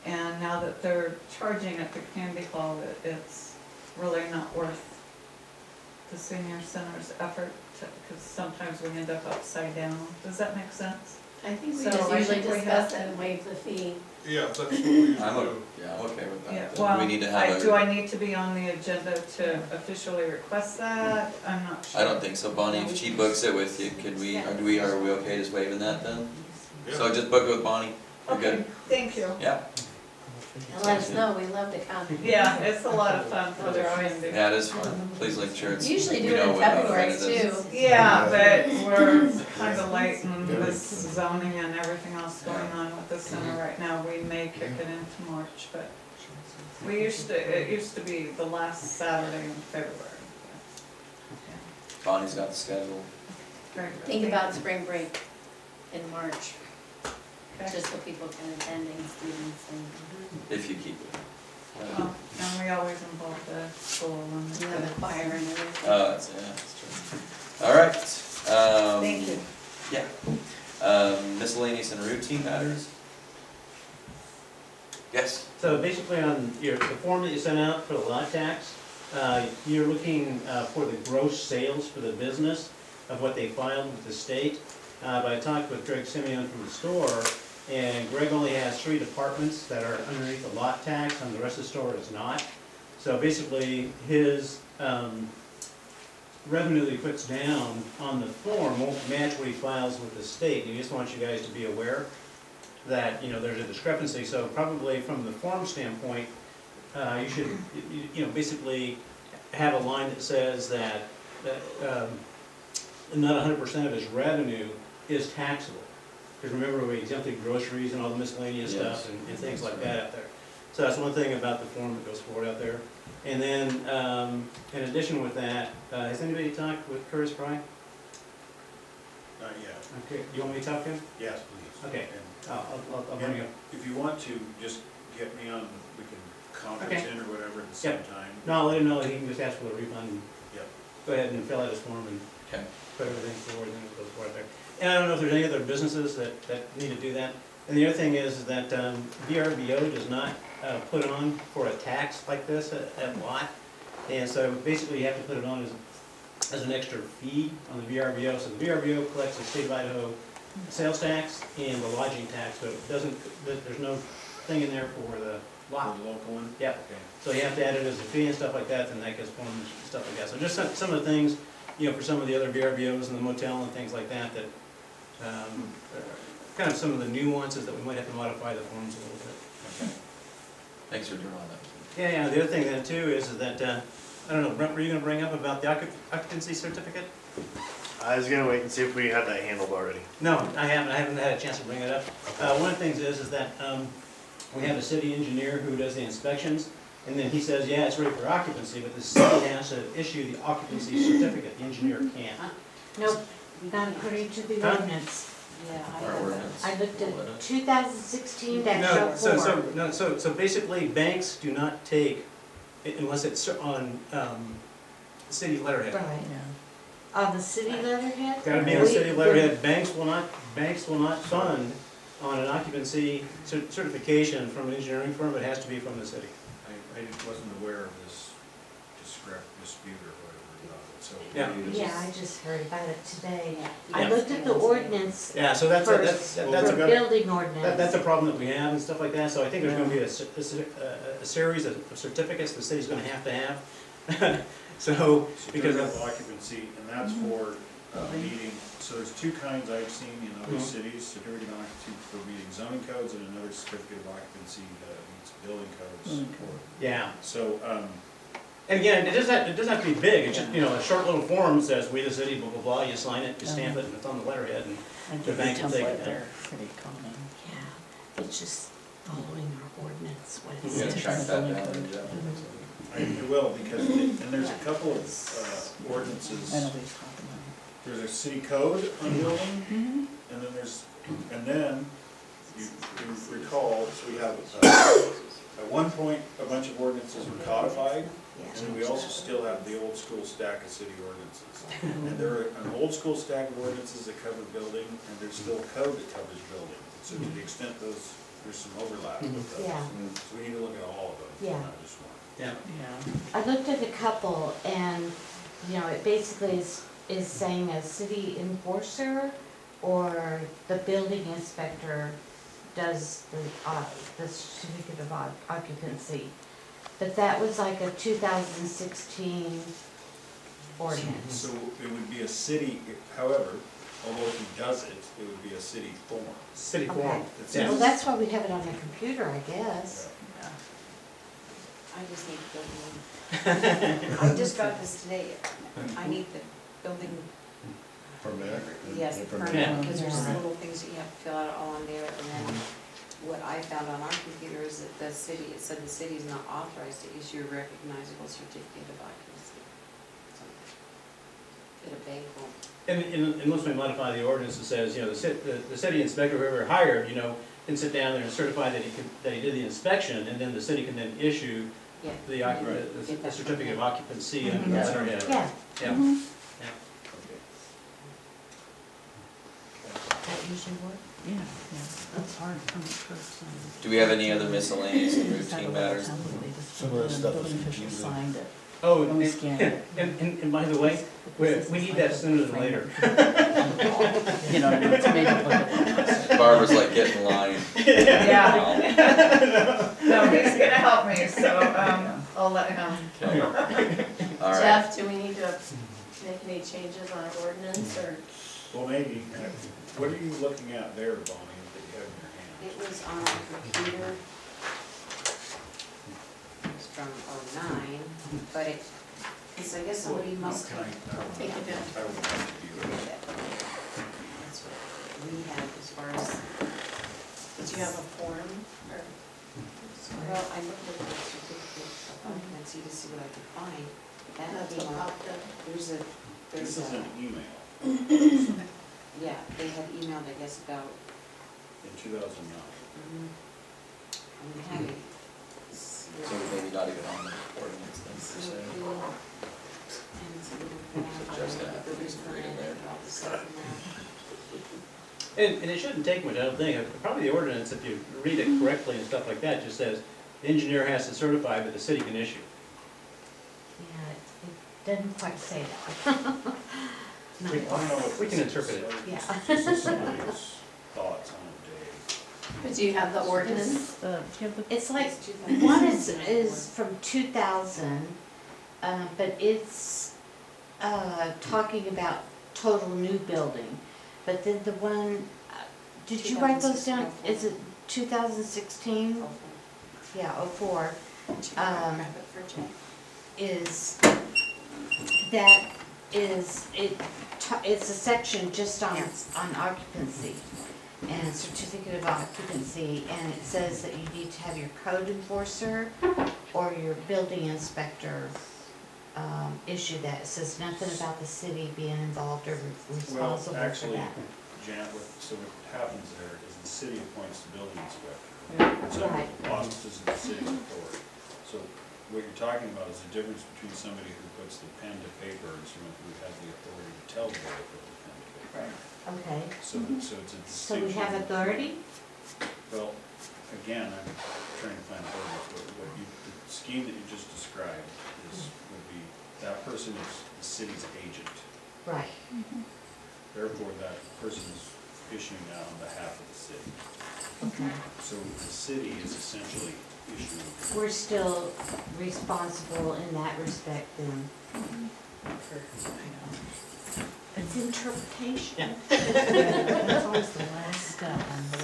And now that they're charging at the Community Hall, it's really not worth the senior center's effort, because sometimes we end up upside down. Does that make sense? I think we So just I usually think we discuss have it and waive the fee. Yeah, that's what we usually I'm, do. yeah, I'm okay with Yeah, that. Then well, we need to have do a, I need to be on the agenda to officially request that? I'm not sure. I don't think so, Bonnie, if she books it with you, could we, are we okay just waiving that then? So just book it with Bonnie, you're Okay, good? thank you. Yeah, And let us know, we love to come. Yeah, it's a lot of fun for the community. yeah, it is fun, please make sure it's, we Usually do it know in what February event it is. too. Yeah, but we're kind of late in this zoning and everything else going on with the center right now. We may kick it into March, but it used to be the last Saturday in February. Bonnie's got the schedule. Great. Think about spring break in March, Okay. just so people can attend and students and If you keep it. Well, and we always involve the school and. you have a choir and everything. Oh, that's, yeah, that's true. All right, Thank you. yeah. Miscellaneous and routine matters? Yes? So basically on the form that you sent out for the lot tax, you're looking for the gross sales for the business of what they filed with the state. But I talked with Greg Simeon from the store, and Greg only has 3 departments that are underneath the lot tax, and the rest of the store is not. So basically, his revenue that he puts down on the form won't match what he files with the state. He just wants you guys to be aware that, you know, there's a discrepancy. So probably from the form standpoint, you should, you know, basically have a line that says that not 100% of his revenue is taxable. Because remember, we exempted groceries and all the miscellaneous Yes. stuff and things like that out there. So that's one thing about the form that goes forward out there. And then, in addition with that, has anybody talked with Curtis Fry? Not yet. Okay, you want me to talk to him? Yes, please. Okay. And- I'll bring you up. If you want to, just get me on, we can conference in or whatever at the same time. No, I'll let him know that he can just ask for the refund and Yep. go ahead and fill out his form and Okay. put everything forward, then it goes forward there. And I don't know if there's any other businesses that need to do that. And the other thing is that VRBO does not put on for a tax like this at lot. And so basically you have to put it on as an extra fee on the VRBO. So the VRBO collects the state of Idaho sales tax and the lodging tax, but it doesn't, there's no thing in there for the lot. The local one? Yeah. Okay. So you have to add it as a fee and stuff like that, then that gets formed and stuff like that. So just some of the things, you know, for some of the other VRBOs and the motel and things like that, that kind of some of the nuances that we might have to modify the forms a little bit. Okay. Thanks for doing all that. Yeah, the other thing then too is that, I don't know, Brent, were you gonna bring up about the occupancy certificate? I was gonna wait and see if we had that handled already. No, I haven't had a chance to bring it up. One of the things is that, we have a city engineer who does the inspections, and then he says, yeah, it's ready for occupancy, but the city has to issue the occupancy certificate, the engineer can't. Nope, not according to the Huh? ordinance. Yeah, I Our know ordinance. I looked What it at is. 2016 No, -04. so basically, banks do not take, unless it's on, city letterhead. Right. On the city letterhead? Gotta be on We- city letterhead, banks will not fund on an occupancy certification from an engineering firm, it has to be from the city. I wasn't aware of this dispute or whatever, so. Yeah. Yeah, I just heard about it today. Yeah. I looked at the ordinance Yeah, so that's, for, that's, for that's a good, building ordinance. that's a problem that we have and stuff like that, so I think there's gonna be a series of certificates the city's gonna have. So, because Certificate of, of occupancy, and that's for meeting, so there's two kinds I've seen in other Mhm. cities, certificate of occupancy for meeting zoning codes and another certificate of occupancy that meets building codes. yeah. So, And again, it doesn't have to be big, it's just, you know, a short little form says, we the city, blah, blah, blah, you sign it, you stamp it, and it's on the letterhead, and the bank will take it down. Yeah, it's just following our ordinance, what We is gotta it? track that down, Jeff. I will, because, and there's a couple of ordinances. There's a city code on building, and then you recall, we have, at one point, a bunch of ordinances were codified, and then we also still have the old school stack of city ordinances. And there are an old school stack of ordinances that cover building, and there's still a code that covers building. So to the extent there's some overlap with those. Yeah. So we need to look at all of them. Yeah. Not just one. Yeah. I looked at a couple and, you know, it basically is saying a city enforcer or the building inspector does the certificate of occupancy. But that was like a 2016 ordinance. So it would be a city, however, although he does it, it would be a city form. City Okay. form. It Yeah. Well, says- that's why we have it on the computer, I guess. I just need the building. I just got this today. I need the building, Permit? yes, the Permit. permit, because there's Yeah. little things that you have to fill out all on there. And then what I found on our computer is that the city, it said the city is not authorized to issue a recognizable certificate of occupancy. So, that a bank won't. And unless we modify the ordinance that says, you know, the city inspector, whoever hired, you know, can sit down there and certify that he did the inspection, and then the city can then issue Yeah. the certificate of occupancy under the letterhead. Yeah. Yeah. Mhm. Yeah. That usually work? Do we have any other miscellaneous and routine matters? Some of that stuff is confusing. Oh, and by the way, we need that sooner than later. You know, to make it look at Barbara's like, get in line. Yeah, Now. no, he's gonna help me, so, I'll let him. Okay. All right. Jeff, do we need to make any changes on our ordinance or? Well, maybe, what are you looking at there, Bonnie, that you have in your hand? It was on our computer. It was from '09, but it, because I guess somebody must Can I- have. Take it down. I will have to do it. That's what we have as far as, Did you have a form or? well, I looked at the certificate of occupancy to see what I could find. That That's came what up, popped up. there's a, This is an email yeah, they had emailed, I guess, about, in 2009. I'm having. So maybe not even on the ordinance then, per se. And it's a little So Jeff's gonna have to do some reading there. all the stuff in there. And it shouldn't take much, I don't think. Probably the ordinance, if you read it correctly and stuff like that, just says, the engineer has to certify, but the city can issue. Yeah, it doesn't quite say that. No. We- I don't know if We can this is- interpret it. Yeah. This is somebody's thoughts on it, Dave. But do you have the ordinance? It's like, It's 2000. one is from 2000, but it's talking about total new building. But then the one, did you write those down? Is it 2016? Yeah, 04. Grab it for Jay. It's a section just on occupancy. and certificate of occupancy, and it says that you need to have your code enforcer or your building inspector issue that. It says nothing about the city being involved or Well, responsible for actually, that. Janet, so what happens there is the city appoints the building inspector. It's under Right. the auspices of the city authority. So what you're talking about is the difference between somebody who puts the pen to paper and someone who has the authority to tell the board to put the pen to paper. Okay, So it's a distinction. so we have authority? Well, again, I'm trying to find out what you, the scheme that you just described would be, that person is the city's agent. Right. Therefore, that person is issuing that on behalf of the city. Okay. So the city is essentially issuing. We're still responsible in that respect then. It's interpretation. That's always the last step on the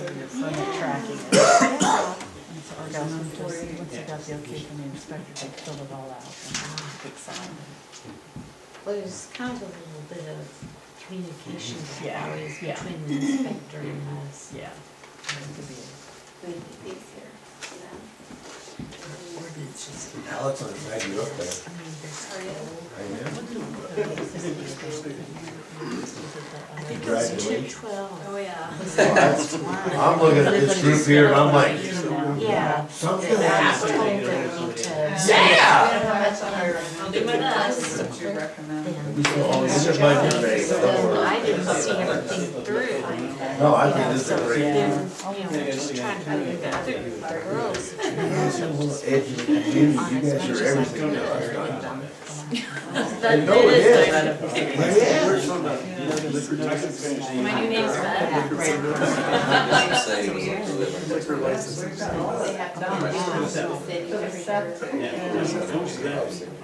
tracking it. Yeah. And so our government just, once you got the okay from the inspector, they fill it all out and big sign. Well, there's kind of a little bit of communication Yeah, always yeah. between the inspector and us. Yeah. It could be We need these here. See them? ordinances. Alex, I'm glad you're up there. I mean, there's Are you? I think it's 212. Oh, yeah. I'm looking at this group here and I'm like, Yeah. something That's happened. told them to. I'll do my best. What you recommend? Oh, this is my new day, don't worry. I didn't see everything through. No, I think this is great. Then, we're just trying to move the girls. It's a little edge of the community, you guys are everything else. I know it is. Yeah. My new name's Beth. Say, They have to come down to the city every year.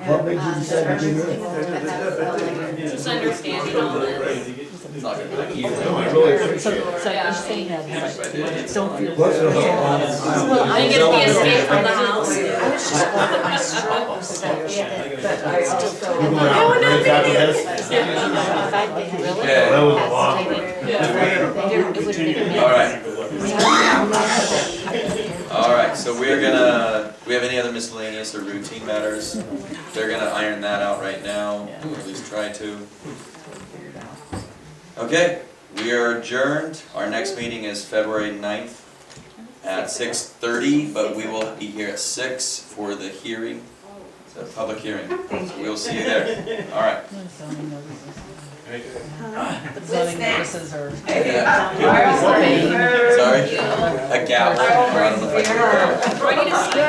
What made you decide to get in? Just understanding all this. it's not gonna be like No, I really appreciate it. So you're saying that, like, don't feel. What's the- I didn't get the escape from the house. I was just worried that my stroke was such that. But I also. You want to break out of this? If I'd been really Yeah. That was a lot. it would have been. All right. All right, so we have any other miscellaneous or routine matters? They're gonna iron that out right now, or at least try to. Okay, we are adjourned. Our next meeting is February 9th at 6:30, but we will be here at 6 for the hearing, the public hearing. So we'll see you there. All right. Zoning notices. Zoning notices are. Sorry? A gavel. I don't know if I can. Do I need to see